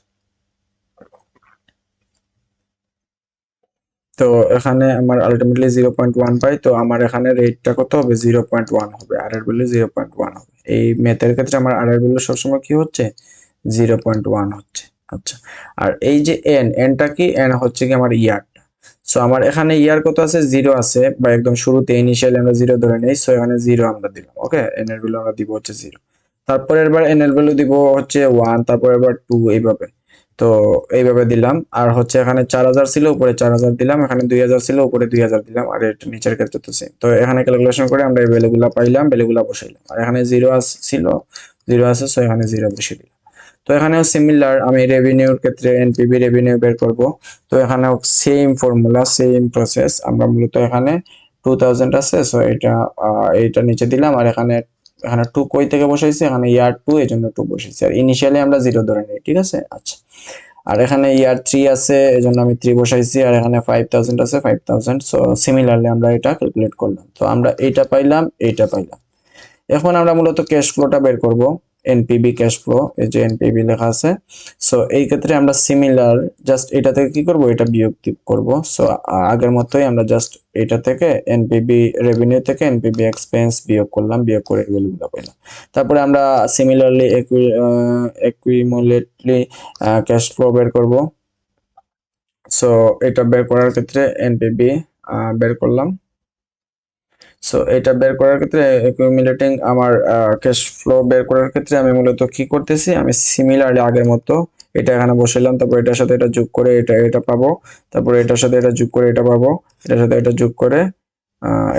তো এখানে আমার আলটিমেটলি 0.1 পাই, তো আমার এখানে রেটটা কত হবে, 0.1 হবে, আর এর ভ্যালু 0.1 হবে। এই ম্যাথের ক্ষেত্রে আমার আর এর ভ্যালু সবসময় কি হচ্ছে, 0.1 হচ্ছে। আচ্ছা, আর এই যে এনটা কি, এন হচ্ছে কি আমার ইয়ারটা। সো আমার এখানে ইয়ার কত আছে, 0 আছে, বা একদম শুরুতে ইনিশিয়ালি আমরা 0 ধরে নেই। সো এখানে 0 আমরা দিলাম। ওকে, এন এর ভ্যালু আমরা দিব হচ্ছে 0, তারপর এবার এন এর ভ্যালু দিব হচ্ছে 1, তারপর এবার 2, এইভাবে। তো এইভাবে দিলাম। আর হচ্ছে এখানে 4000 ছিল, উপরে 4000 দিলাম, এখানে 2000 ছিল, উপরে 2000 দিলাম, আর এটা নিচের ক্ষেত্রে তো সেম। তো এখানে ক্যালকুলেশন করে আমরা এই ভ্যালুগুলা পাইলাম, ভ্যালুগুলা বসাইলাম, আর এখানে 0 ছিল, 0 আছে, সো এখানে 0 বসিয়ে দিলাম। তো এখানেও সিমিলার, আমি রেভিনিউর ক্ষেত্রে এনপিভি রেভিনিউ বের করব। তো এখানেও সেম ফর্মুলা, সেম প্রসেস। আমরা মূলত এখানে 2000 আছে, সো এইটা নিচে দিলাম, আর এখানে এখানে 2 কই থেকে বসাইছি, এখানে ইয়ার 2, এই জন্য 2 বসাইছি, আর ইনিশিয়ালি আমরা 0 ধরে নিই, ঠিক আছে। আচ্ছা, আর এখানে ইয়ার 3 আছে, এই জন্য আমি 3 বসাইছি, আর এখানে 5000 আছে, 5000। সো সিমিলারলি আমরা এটা ক্যালকুলেট করলাম, তো আমরা এইটা পাইলাম, এইটা পাইলাম। এখন আমরা মূলত ক্যাশ ফ্লোটা বের করব, এনপিবি ক্যাশ ফ্লো, এই যে এনপিবি লেখা আছে। সো এই ক্ষেত্রে আমরা সিমিলার, জাস্ট এটা থেকে কি করব, এটা বিয়োগ করব। সো আগের মতোই আমরা জাস্ট এটা থেকে এনপিবি রেভিনিউ থেকে এনপিবি এক্সপেন্স বিয়োগ করলাম, বিয়োগ করে ভ্যালুগুলো পেলাম। তারপরে আমরা সিমিলারলি একুইমুলেটলি ক্যাশ ফ্লো বের করব। সো এটা বের করার ক্ষেত্রে এনপিবি বের করলাম। সো এটা বের করার ক্ষেত্রে অ্যাকুমুলেটিং আমার ক্যাশ ফ্লো বের করার ক্ষেত্রে আমি মূলত কি করতেছি, আমি সিমিলারলি আগের মতো এটা এখানে বসাইলাম, তারপর এটার সাথে এটা যোগ করে এটা পাবো, তারপর এটার সাথে এটা যোগ করে এটা পাবো, এটার সাথে এটা যোগ করে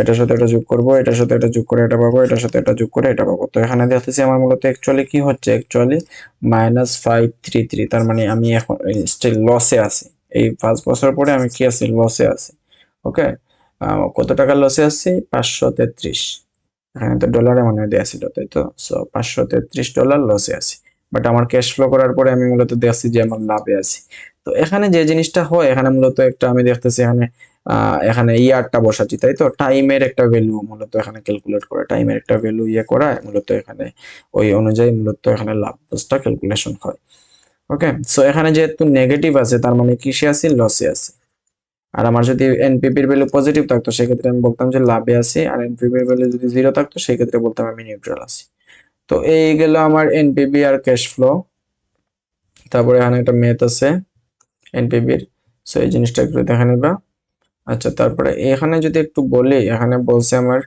এটার সাথে এটা যোগ করব, এটার সাথে এটা যোগ করে এটা পাবো, এটার সাথে এটা যোগ করে এটা পাবো। তো এখানে দেখতেছি আমার মূলত অ্যাকচুয়ালি কি হচ্ছে, অ্যাকচুয়ালি -533, তার মানে আমি এখন স্টিল লসে আছি। এই 5 বছর পরে আমি কি আছি, লসে আছি। ওকে, কত টাকা লসে আছি? 533। এখানে তো ডলারে মনে হয় দেয়া ছিল, তাই তো? সো $533 লসে আছি। বাট আমার ক্যাশ ফ্লো করার পরে আমি মূলত দেখছি যে আমার লাভে আছি। তো এখানে যে জিনিসটা হয়, এখানে মূলত একটা আমি দেখতেছি এখানে এখানে ইয়ারটা বসাচ্ছি, তাই তো? টাইমের একটা ভ্যালু মূলত এখানে ক্যালকুলেট করা, টাইমের একটা ভ্যালু করা মূলত এখানে ওই অনুযায়ী মূলত এখানে লাভ লসটা ক্যালকুলেশন হয়। ওকে, সো এখানে যেহেতু নেগেটিভ আছে তার মানে কিসে আছি? লসে আছি। আর আমার যদি এনপিপির ভ্যালু পজিটিভ থাকতো সেক্ষেত্রে আমি বলতাম যে লাভে আছি, আর এনপিপির ভ্যালু যদি জিরো থাকতো সেক্ষেত্রে বলতাম আমি নিউট্রাল আছি। তো এই গেল আমার এনপিপি আর ক্যাশ ফ্লো। তারপরে এখানে একটা ম্যাথ আছে এনপিপির, সো এই জিনিসটা একটু দেখে নিবা। আচ্ছা, তারপরে এখানে যদি একটু বলি, এখানে বলছে আমার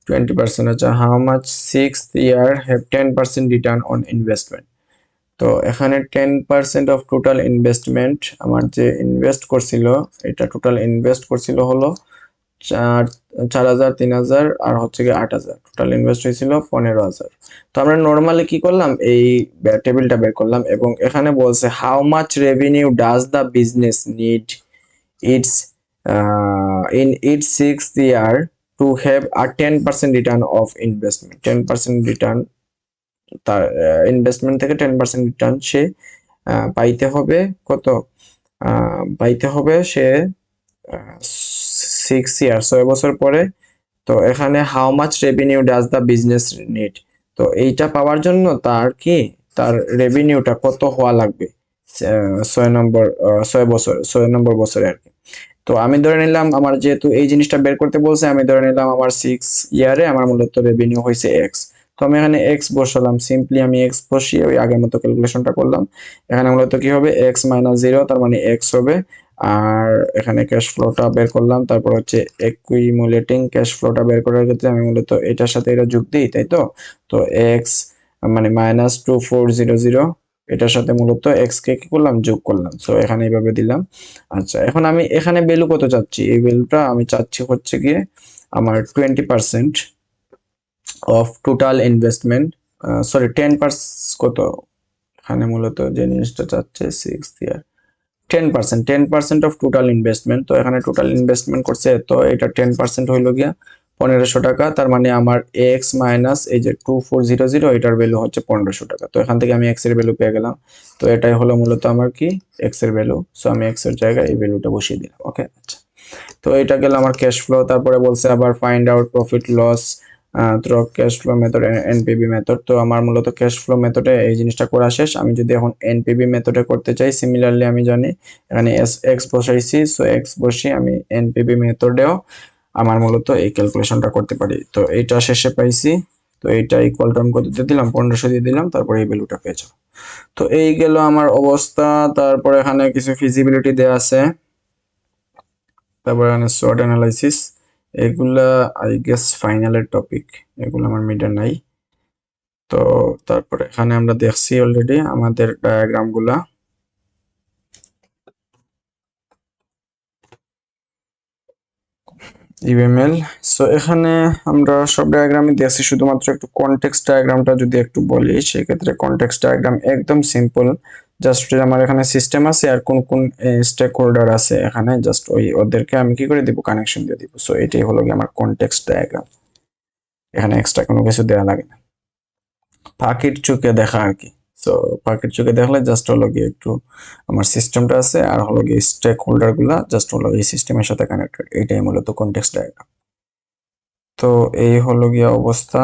20%। আচ্ছা, how much 6th year have 10% return on investment. তো এখানে 10% অফ টোটাল ইনভেস্টমেন্ট, আমার যে ইনভেস্ট করছিল, এটা টোটাল ইনভেস্ট করছিল হলো 4,000, 3,000 আর হচ্ছে গিয়ে 8,000, টোটাল ইনভেস্ট হয়েছিল 15,000। তো আমরা নর্মালি কি করলাম, এই টেবিলটা বের করলাম এবং এখানে বলছে how much revenue does the business need it's in it's 6th year to have a 10% return of investment. 10% return, তার ইনভেস্টমেন্ট থেকে 10% রিটার্ন সে পাইতে হবে। কত পাইতে হবে সে? 6 ইয়ার, 6 বছর পরে। তো এখানে how much revenue does the business need, তো এইটা পাওয়ার জন্য তার কি, তার রেভিনিউটা কত হওয়া লাগবে 6 নম্বর 6 বছর, 6 নম্বর বছরে আর কি। তো আমি ধরে নিলাম আমার যেহেতু এই জিনিসটা বের করতে বলছে, আমি ধরে নিলাম আমার 6 ইয়ারে আমার মূলত রেভিনিউ হয়েছে এক্স। তো আমি এখানে এক্স বসালাম, সিম্পলি আমি এক্স বসিয়ে ওই আগের মতো ক্যালকুলেশনটা করলাম। এখানে মূলত কি হবে? এক্স মাইনাস জিরো, তার মানে এক্স হবে। আর এখানে ক্যাশ ফ্লোটা বের করলাম, তারপর হচ্ছে একুইমুলেটিং ক্যাশ ফ্লোটা বের করার ক্ষেত্রে আমি মূলত এটার সাথে এটা যোগ দিই, তাই তো? তো এক্স মানে -2400, এটার সাথে মূলত এক্স কে কি করলাম? যোগ করলাম। সো এখানে এইভাবে দিলাম। আচ্ছা, এখন আমি এখানে ভ্যালু কত চাচ্ছি? এই ভ্যালুটা আমি চাচ্ছি হচ্ছে গিয়ে আমার 20% অফ টোটাল ইনভেস্টমেন্ট, সরি 10% কত, এখানে মূলত যে জিনিসটা চাচ্ছে 6 ইয়ার 10% অফ টোটাল ইনভেস্টমেন্ট। তো এখানে টোটাল ইনভেস্টমেন্ট করছে, তো এটা 10% হইলো গিয়া 1,500 টাকা। তার মানে আমার এক্স মাইনাস এই যে 2400, এটার ভ্যালু হচ্ছে 1,500 টাকা। তো এখান থেকে আমি এক্স এর ভ্যালু পেয়ে গেলাম। তো এটাই হলো মূলত আমার কি, এক্স এর ভ্যালু। সো আমি এক্স এর জায়গায় এই ভ্যালুটা বসিয়ে দিলাম। ওকে, আচ্ছা। তো এটা গেল আমার ক্যাশ ফ্লো। তারপরে বলছে আবার find out profit loss through cash flow method, NPV method. তো আমার মূলত ক্যাশ ফ্লো মেথডে এই জিনিসটা করা শেষ। আমি যদি এখন এনপিবি মেথডে করতে চাই, সিমিলারলি আমি জানি এখানে এক্স বসাইছি, সো এক্স বসিয়ে আমি এনপিবি মেথডেও আমার মূলত এই ক্যালকুলেশনটা করতে পারি। তো এইটা শেষে পাইছি। তো এইটা ইকুয়াল টু আমি কত দিয়ে দিলাম? 1500 দিয়ে দিলাম, তারপরে এই ভ্যালুটা পেয়ে যাবো। তো এই গেল আমার অবস্থা। তারপরে এখানে কিছু ফিজিবিলিটি দেয়া আছে, তারপরে এখানে SWOT অ্যানালাইসিস। এগুলা আই গেস ফাইনালের টপিক, এগুলো আমার মিডে নাই। তো তারপরে এখানে আমরা দেখছি অলরেডি আমাদের ডায়াগ্রাম গুলা। ইউএমএল। সো এখানে আমরা সব ডায়াগ্রামই দেখছি, শুধুমাত্র একটু কনটেক্সট ডায়াগ্রামটা যদি একটু বলি, সেক্ষেত্রে কনটেক্সট ডায়াগ্রাম একদম সিম্পল। জাস্ট আমার এখানে সিস্টেম আছে আর কোন কোন স্টেক হোল্ডার আছে, এখানে জাস্ট ওই ওদেরকে আমি কি করে দিব? কানেকশন দিয়ে দিব। সো এটাই হলো কি আমার কনটেক্সট ডায়াগ্রাম। এখানে এক্সট্রা কোনো কিছু দেওয়া লাগে না, পাখির চোখে দেখা আর কি। সো পাখির চোখে দেখলে জাস্ট হলো গিয়ে একটু আমার সিস্টেমটা আছে, আর হলো গিয়ে স্টেক হোল্ডার গুলা জাস্ট হলো এই সিস্টেমের সাথে কানেক্টেড। এটাই মূলত কনটেক্সট ডায়াগ্রাম। তো এই হলো গিয়ে অবস্থা।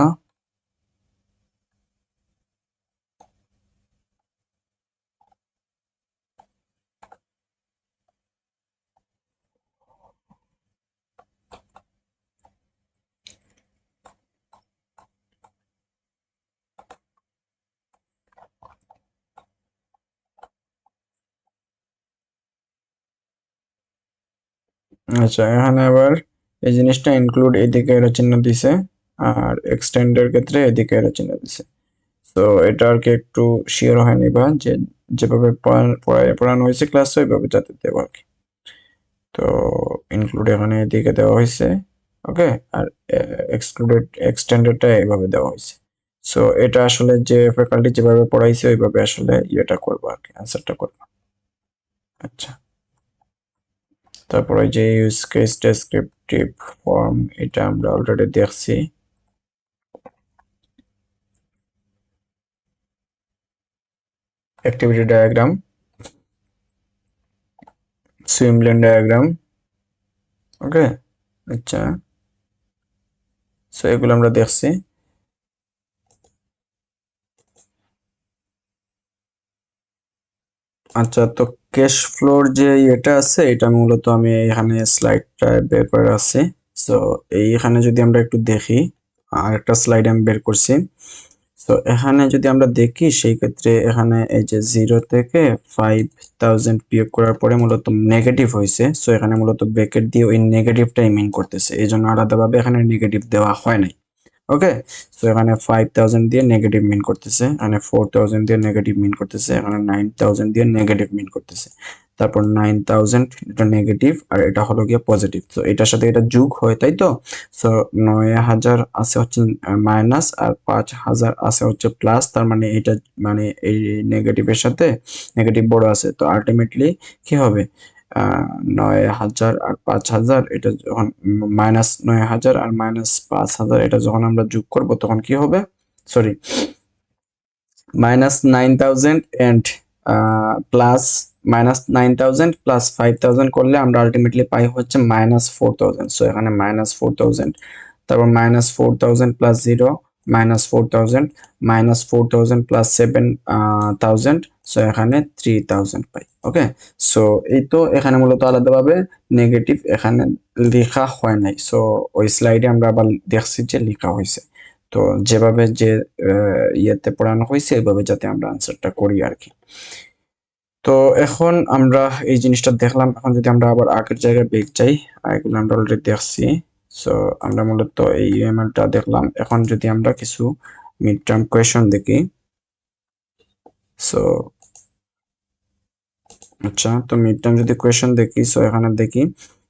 আচ্ছা, এখানে আবার এই জিনিসটা ইনক্লুড এদিকে এর চিহ্ন দিছে, আর এক্সটেন্ডের ক্ষেত্রে এদিকে এর চিহ্ন দিছে। তো এটা আর কি একটু শিওর হয় নিবা যে যেভাবে পড়ানো হয়েছে ক্লাসে ওইভাবে যাতে দেবো আর কি। তো ইনক্লুড এখানে এদিকে দেওয়া হয়েছে, ওকে। আর এক্সক্লুডেড এক্সটেন্ডেডটা এইভাবে দেওয়া হয়েছে। সো এটা আসলে যে ফ্যাকাল্টি যেভাবে পড়াইছে ওইভাবে আসলে ইয়েটা করবো আর কি, অ্যান্সারটা করবো। আচ্ছা, তারপরে যে ইউজ কেস ডেসক্রিপটিভ ফর্ম, এটা আমরা অলরেডি দেখছি। Activity diagram, swim lane diagram, okay. আচ্ছা, সো এগুলো আমরা দেখছি। আচ্ছা, তো ক্যাশ ফ্লোর যে এটা আছে, এটা মূলত আমি এখানে স্লাইডটা বের করে রাখছি। সো এইখানে যদি আমরা একটু দেখি, আর একটা স্লাইড আমি বের করছি। তো এখানে যদি আমরা দেখি, সেই ক্ষেত্রে এখানে এই যে 0 থেকে 5000 বিয়োগ করার পরে মূলত নেগেটিভ হয়েছে। সো এখানে মূলত ব্র্যাকেট দিয়ে ওই নেগেটিভটাই মিন করতেছে, এই জন্য আলাদাভাবে এখানে নেগেটিভ দেওয়া হয় নাই। ওকে, সো এখানে 5000 দিয়ে নেগেটিভ মিন করতেছে, এখানে 4000 দিয়ে নেগেটিভ মিন করতেছে, এখানে 9000 দিয়ে নেগেটিভ মিন করতেছে। তারপর 9000 এটা নেগেটিভ আর এটা হলো গিয়ে পজিটিভ, তো এটার সাথে এটা যোগ হয়, তাই তো। সো 9000 আছে হচ্ছে মাইনাস আর 5000 আছে হচ্ছে প্লাস, তার মানে এটা মানে এই নেগেটিভের সাথে নেগেটিভ বড় আছে, তো আলটিমেটলি কি হবে, 9000 আর 5000 এটা যখন মাইনাস 9000 আর মাইনাস 5000 এটা যখন আমরা যোগ করব তখন কি হবে, sorry, minus 9000 and plus minus 9000 plus 5000 করলে আমরা আলটিমেটলি পাই হচ্ছে মাইনাস 4000। সো এখানে মাইনাস 4000, তারপর minus 4000 plus 0 minus 4000, minus 4000 plus 7000, so এখানে 3000 পাই। ওকে, সো এই তো এখানে মূলত আলাদাভাবে নেগেটিভ এখানে লেখা হয় নাই, সো ওই স্লাইডে আমরা আবার দেখছি যে লেখা হয়েছে। তো যেভাবে যে ইয়েতে পড়ানো হয়েছে এভাবে যাতে আমরা আনসারটা করি আর কি। তো এখন আমরা এই জিনিসটা দেখলাম, এখন যদি আমরা আবার আগের জায়গায় ব্যাক যাই, এগুলো আমরা অলরেডি দেখছি। সো আমরা মূলত এই ইউএমএলটা দেখলাম, এখন যদি আমরা কিছু মিড টার্ম কোয়েশন দেখি। সো আচ্ছা, তো মিড টার্ম যদি কোয়েশন দেখি, সো এখানে দেখি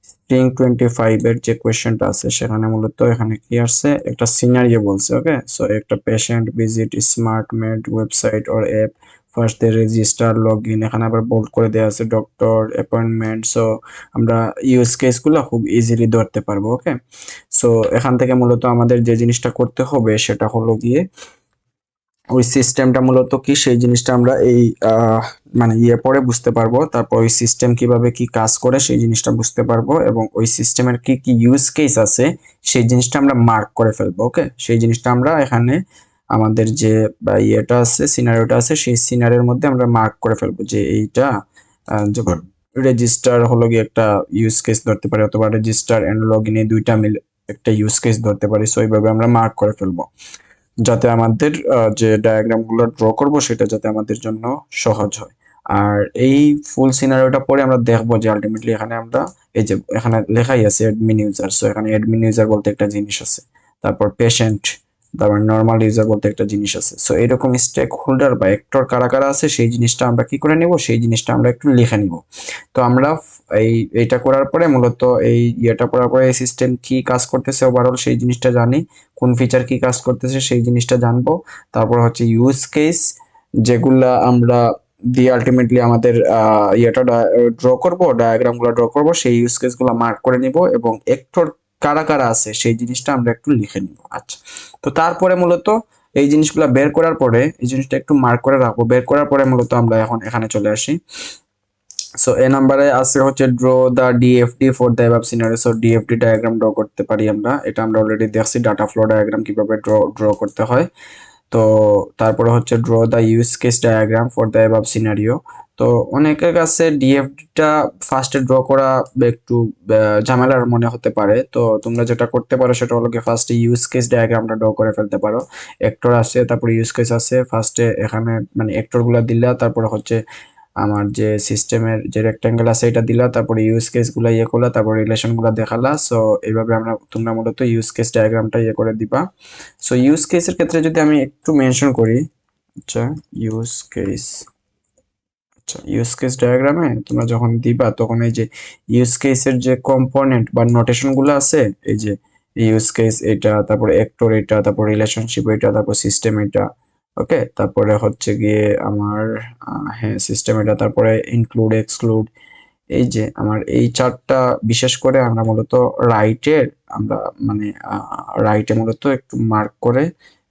স্প্রিং 25 এর যে কোয়েশ্চেনটা আছে সেখানে মূলত এখানে কি আসছে, একটা সিনারিও বলছে। ওকে, সো একটা patient visit smart med website or app, first they register log in, এখানে আবার বোল্ড করে দেওয়া আছে ডক্টর অ্যাপয়েন্টমেন্ট। সো আমরা ইউজ কেসগুলো খুব ইজিলি ধরতে পারবো। ওকে, সো এখান থেকে মূলত আমাদের যে জিনিসটা করতে হবে সেটা হলো গিয়ে ওই সিস্টেমটা মূলত কি সেই জিনিসটা আমরা এই মানে পরে বুঝতে পারবো, তারপর ওই সিস্টেম কিভাবে কি কাজ করে সেই জিনিসটা বুঝতে পারবো, এবং ওই সিস্টেমের কি কি ইউজ কেস আছে সেই জিনিসটা আমরা মার্ক করে ফেলবো। ওকে, সেই জিনিসটা আমরা এখানে আমাদের যে ইয়েটা আছে, সিনারিওটা আছে, সেই সিনারিওর মধ্যে আমরা মার্ক করে ফেলবো যে এইটা যখন রেজিস্টার হলো গিয়ে একটা ইউজ কেস ধরতে পারি, অথবা রেজিস্টার এন্ড লগ ইন এই দুইটা মিলে একটা ইউজ কেস ধরতে পারি। সো এইভাবে আমরা মার্ক করে ফেলবো, যাতে আমাদের যে ডায়াগ্রামগুলো ড্র করব সেটা যাতে আমাদের জন্য সহজ হয়। আর এই ফুল সিনারিওটা পরে আমরা দেখবো যে আলটিমেটলি এখানে আমরা এই যে এখানে লেখাই আছে অ্যাডমিন ইউজার, সো এখানে অ্যাডমিন ইউজার বলতে একটা জিনিস আছে, তারপর পেশেন্ট, তারপর নর্মাল ইউজার বলতে একটা জিনিস আছে। সো এরকম স্টেক হোল্ডার বা অ্যাক্টর কারা কারা আছে সেই জিনিসটা আমরা কি করে নিব, সেই জিনিসটা আমরা একটু লিখে নিব। তো আমরা এইটা করার পরে মূলত এই ইয়েটা করার পরে এই সিস্টেম কি কাজ করতেছে ওভারঅল সেই জিনিসটা জানি, কোন ফিচার কি কাজ করতেছে সেই জিনিসটা জানবো। তারপর হচ্ছে ইউজ কেস যেগুলা আমরা দিয়ে আলটিমেটলি আমাদের ইয়েটা ড্র করব, ডায়াগ্রামগুলো ড্র করব, সেই ইউজ কেসগুলো মার্ক করে নিব, এবং একটর কারা কারা আছে সেই জিনিসটা আমরা একটু লিখে নিব। আচ্ছা, তো তারপরে মূলত এই জিনিসগুলো বের করার পরে এই জিনিসটা একটু মার্ক করে রাখবো, বের করার পরে মূলত আমরা এখন এখানে চলে আসি। সো এ নাম্বারে আছে হচ্ছে draw the DFD for the above scenario. So DFD diagram draw করতে পারি আমরা, এটা আমরা অলরেডি দেখছি ডাটা ফ্লো ডায়াগ্রাম কিভাবে ড্র করতে হয়। তো তারপরে হচ্ছে draw the use case diagram for the above scenario. তো অনেকের কাছে ডিএফডিটা ফার্স্টে ড্র করা একটু ঝামেলার মনে হতে পারে, তো তোমরা যেটা করতে পারো সেটা হলো কি ফার্স্টে ইউজ কেস ডায়াগ্রামটা ড্র করে ফেলতে পারো। অ্যাক্টর আছে, তারপরে ইউজ কেস আছে, ফার্স্টে এখানে মানে অ্যাক্টরগুলো দিলা, তারপরে হচ্ছে আমার যে সিস্টেমের যে রেক্ট্যাঙ্গেল আছে এটা দিলা, তারপরে ইউজ কেস গুলা করলা, তারপর রিলেশন গুলা দেখালা। সো এইভাবে তোমরা মূলত ইউজ কেস ডায়াগ্রামটা করে দিবা। সো ইউজ কেসের ক্ষেত্রে যদি আমি একটু মেনশন করি, আচ্ছা ইউজ কেস, আচ্ছা ইউজ কেস ডায়াগ্রামে তোমরা যখন দিবা তখন এই যে ইউজ কেসের যে কম্পোনেন্ট বা নোটেশন গুলো আছে, এই যে ইউজ কেস এটা, তারপরে অ্যাক্টর এটা, তারপর রিলেশনশিপ এটা, তারপর সিস্টেম এটা, ওকে, তারপরে হচ্ছে গিয়ে আমার হ্যাঁ সিস্টেম এটা, তারপরে ইনক্লুড এক্সক্লুড এই যে আমার এই চারটা বিশেষ করে আমরা মূলত রাইটের আমরা মানে রাইটে মূলত একটু মার্ক করে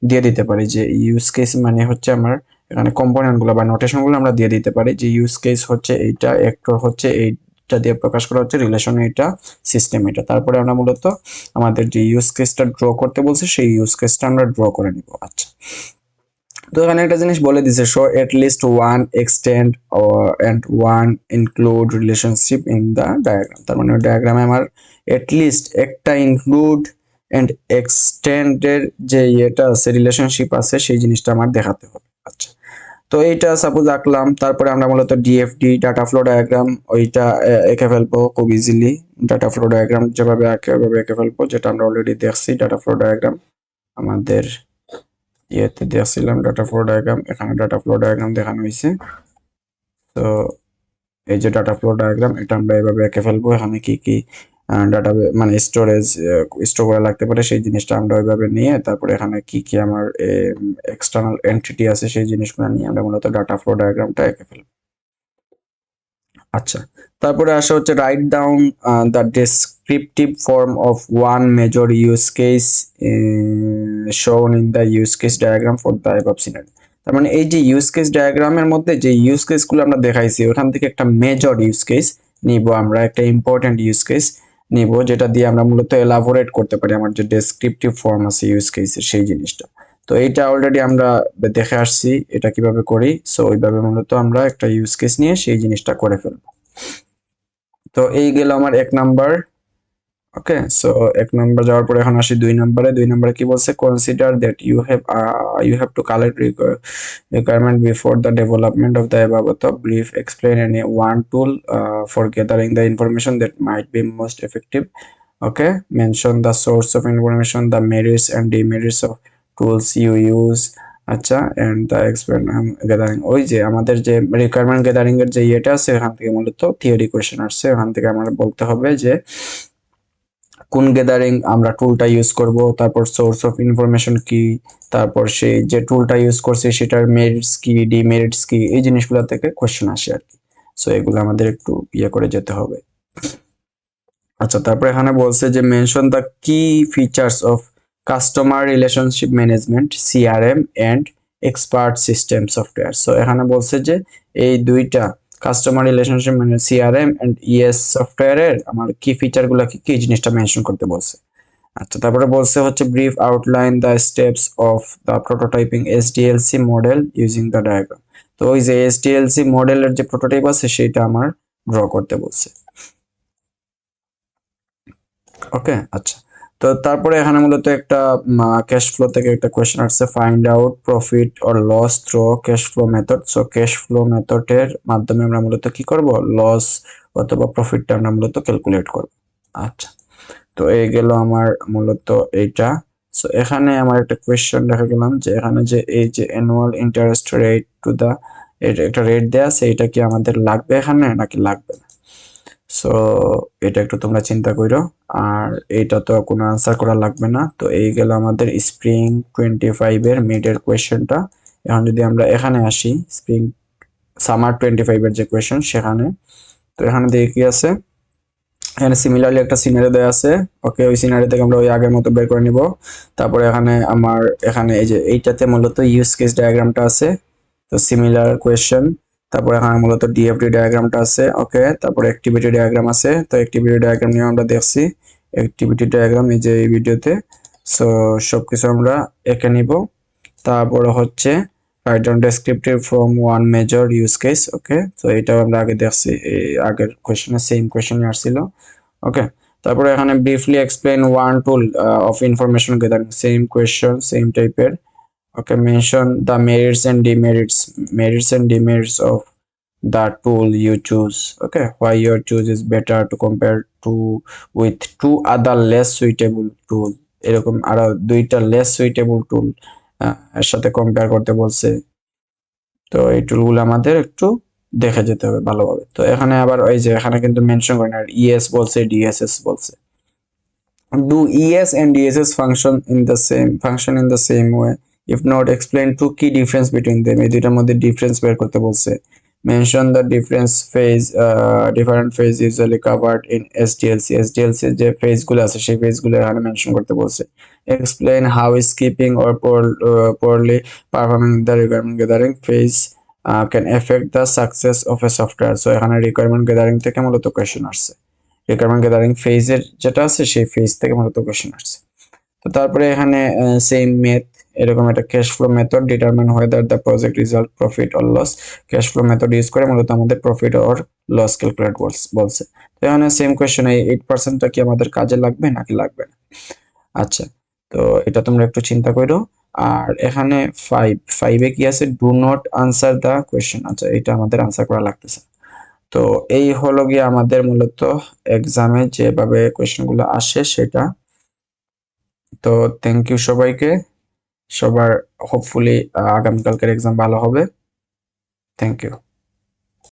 দিয়ে দিতে পারি যে ইউজ কেস মানে হচ্ছে আমার এখানে কম্পোনেন্ট গুলো বা নোটেশন গুলো আমরা দিয়ে দিতে পারি যে ইউজ কেস হচ্ছে এইটা, অ্যাক্টর হচ্ছে এইটা দিয়ে প্রকাশ করা হচ্ছে, রিলেশন এটা, সিস্টেম এটা। তারপরে আমরা মূলত আমাদের যে ইউজ কেসটা ড্র করতে বলছে সেই ইউজ কেসটা আমরা ড্র করে নিব। আচ্ছা, তো এখানে একটা জিনিস বলে দিছে, show at least one extend and one include relationship in the diagram. তার মানে ডায়াগ্রামে আমার এট লিস্ট একটা ইনক্লুড এন্ড এক্সটেন্ডের যে ইয়েটা আছে, রিলেশনশিপ আছে, সেই জিনিসটা আমার দেখাতে হবে। আচ্ছা, তো এইটা সাপোজ আঁকলাম, তারপরে আমরা মূলত ডিএফডি ডাটা ফ্লো ডায়াগ্রাম ওইটা এঁকে ফেলবো খুব ইজিলি। ডাটা ফ্লো ডায়াগ্রাম যেভাবে আঁকে ওইভাবে এঁকে ফেলবো, যেটা আমরা অলরেডি দেখছি। ডাটা ফ্লো ডায়াগ্রাম আমাদের ইয়েতে দেখছিলাম ডাটা ফ্লো ডায়াগ্রাম, এখানে ডাটা ফ্লো ডায়াগ্রাম দেখানো হয়েছে। তো এই যে ডাটা ফ্লো ডায়াগ্রাম, এটা আমরা এভাবে এঁকে ফেলবো। এখানে কি কি ডাটা মানে স্টোরেজ স্টোর করা লাগতে পারে সেই জিনিসটা আমরা ওইভাবে নিয়ে, তারপরে এখানে কি কি আমার এক্সটার্নাল এন্টিটি আছে সেই জিনিসগুলো নিয়ে আমরা মূলত ডাটা ফ্লো ডায়াগ্রামটা এঁকে ফেলবো। আচ্ছা, তারপরে আসা হচ্ছে write down the descriptive form of one major use case শোন in the use case diagram for the above scenery. তার মানে এই যে ইউজ কেস ডায়াগ্রামের মধ্যে যে ইউজ কেসগুলো আমরা দেখাইছি ওখান থেকে একটা মেজর ইউজ কেস নিব, আমরা একটা ইম্পর্টেন্ট ইউজ কেস নিব, যেটা দিয়ে আমরা মূলত এলাবোরেট করতে পারি আমার যে ডেসক্রিপটিভ ফর্ম আছে ইউজ কেসের সেই জিনিসটা। তো এইটা অলরেডি আমরা দেখে আসছি এটা কিভাবে করি। সো ওইভাবে মূলত আমরা একটা ইউজ কেস নিয়ে সেই জিনিসটা করে ফেলবো। তো এই গেল আমার 1 নাম্বার। ওকে, সো 1 নাম্বার যাওয়ার পরে এখন আসি 2 নাম্বারে। 2 নাম্বারে কি বলছে, consider that you have to collect requirement before the development of the above author. Brief explain any one tool for gathering the information that might be most effective. Okay, mention the source of information, the merits and demerits of tools you use. আচ্ছা, and the experiment gathering, ওই যে আমাদের যে requirement gathering এর যে ইয়েটা আছে এখান থেকে মূলত থিওরি কোশ্চেন আসছে। এখান থেকে আমরা বলতে হবে যে কোন গ্যাদারিং আমরা টুলটা ইউজ করব, তারপর সোর্স অফ ইনফরমেশন কি, তারপর সেই যে টুলটা ইউজ করছে সেটার মেরিটস কি, ডিমেরিটস কি, এই জিনিসগুলো থেকে কোশ্চেন আসে আর কি। সো এগুলো আমাদের একটু ইয়ে করে যেতে হবে। আচ্ছা, তারপর এখানে বলছে যে mention the key features of customer relationship management CRM and expert system software. So এখানে বলছে যে এই দুইটা কাস্টমার রিলেশনশিপ মানে সিআরএম এন্ড ইএস সফটওয়্যারের আমার কি ফিচার গুলা কি কি জিনিসটা মেনশন করতে বলছে। আচ্ছা, তারপরে বলছে হচ্ছে brief outline the steps of the prototyping SDLC model using the diagram. তো ওই যে এসডিএলসি মডেলের যে প্রোটোটাইপ আছে সেটা আমার ড্র করতে বলছে। ওকে, আচ্ছা, তো তারপরে এখানে মূলত একটা ক্যাশ ফ্লো থেকে একটা কোয়েশ্চেন আসছে, find out profit or loss through cash flow method. So cash flow মেথডের মাধ্যমে আমরা মূলত কি করব, লস অথবা প্রফিটটা আমরা মূলত ক্যালকুলেট করব। আচ্ছা, তো এই গেল আমার মূলত এইটা। সো এখানে আমার একটা কোয়েশ্চেন দেখা গেলাম যে এখানে যে এই যে annual interest rate to the একটা রেট দেয়া আছে, এটা কি আমাদের লাগবে এখানে নাকি লাগবে না? সো এটা একটু তোমরা চিন্তা করো। আর এইটা তো কোনো আনসার করা লাগবে না। তো এই গেল আমাদের স্প্রিং 25 এর মিডের কোয়েশ্চেনটা। এখন যদি আমরা এখানে আসি স্প্রিং সামার 25 এর যে কোয়েশ্চেন সেখানে, তো এখানে দেখি কি আছে, এখানে সিমিলারলি একটা সিনারি দেওয়া আছে। ওকে, ওই সিনারি থেকে আমরা ওই আগের মতো বের করে নিব। তারপরে এখানে আমার এখানে এই যে এইটাতে মূলত ইউজ কেস ডায়াগ্রামটা আছে, তো সিমিলার কোয়েশ্চেন। তারপরে এখানে মূলত ডিএফডি ডায়াগ্রামটা আছে। ওকে, তারপরে অ্যাক্টিভিটি ডায়াগ্রাম আছে। তো অ্যাক্টিভিটি ডায়াগ্রাম নিয়ে আমরা দেখছি অ্যাক্টিভিটি ডায়াগ্রাম এই যে এই ভিডিওতে। সো সবকিছু আমরা এঁকে নিব। তারপরে হচ্ছে write down descriptive from one major use case. Okay, তো এটাও আমরা আগে দেখছি, এই আগের কোয়েশ্চেনে সেম কোয়েশ্চেনই আসছিল। ওকে, তারপরে এখানে briefly explain one tool of information gathering, same question same টাইপের। Okay, mention the merits and demerits of the tool you choose. Okay, why your choose is better to compare to with two other less suitable tool. এরকম আরো দুইটা less suitable টুল এর সাথে compare করতে বলছে। তো এই টুলগুলো আমাদের একটু দেখে যেতে হবে ভালোভাবে। তো এখানে আবার ওই যে এখানে কিন্তু মেনশন করে না, ইএস বলছে ডিএসএস বলছে। Do ES and DSS function in the same way? If not, explain two key difference between them. এই দুইটার মধ্যে ডিফারেন্স বের করতে বলছে। Mention the different phase usually covered in SDLC. SDLC যে ফেজগুলো আছে সেই ফেজগুলো এখানে মেনশন করতে বলছে। Explain how skipping or poorly performing the requirement gathering phase can affect the success of a software. So এখানে রিকোয়ারমেন্ট গ্যাদারিং থেকে মূলত কোয়েশ্চেন আসছে। রিকোয়ারমেন্ট গ্যাদারিং ফেজের যেটা আছে সেই ফেজ থেকে মূলত কোয়েশ্চেন আসছে। তো তারপরে এখানে সেম মেথ, এরকম একটা cash flow method, determine whether the project result profit or loss. Cash flow method use করে মূলত আমাদের প্রফিট অর লস ক্যালকুলেট বলছে। তো এখানে সেম কোয়েশ্চেন, এই 8%টা কি আমাদের কাজে লাগবে নাকি লাগবে না? আচ্ছা, তো এটা তোমরা একটু চিন্তা করো। আর এখানে 5 কি আছে, do not answer the question. আচ্ছা, এটা আমাদের আনসার করা লাগতেছে। তো এই হলো গিয়ে আমাদের মূলত এক্সামে যেভাবে কোয়েশ্চেনগুলো আসে সেটা। তো থ্যাংক ইউ সবাইকে। সবার হোপফুলি আগামীকালকের এক্সাম ভালো হবে। Thank you.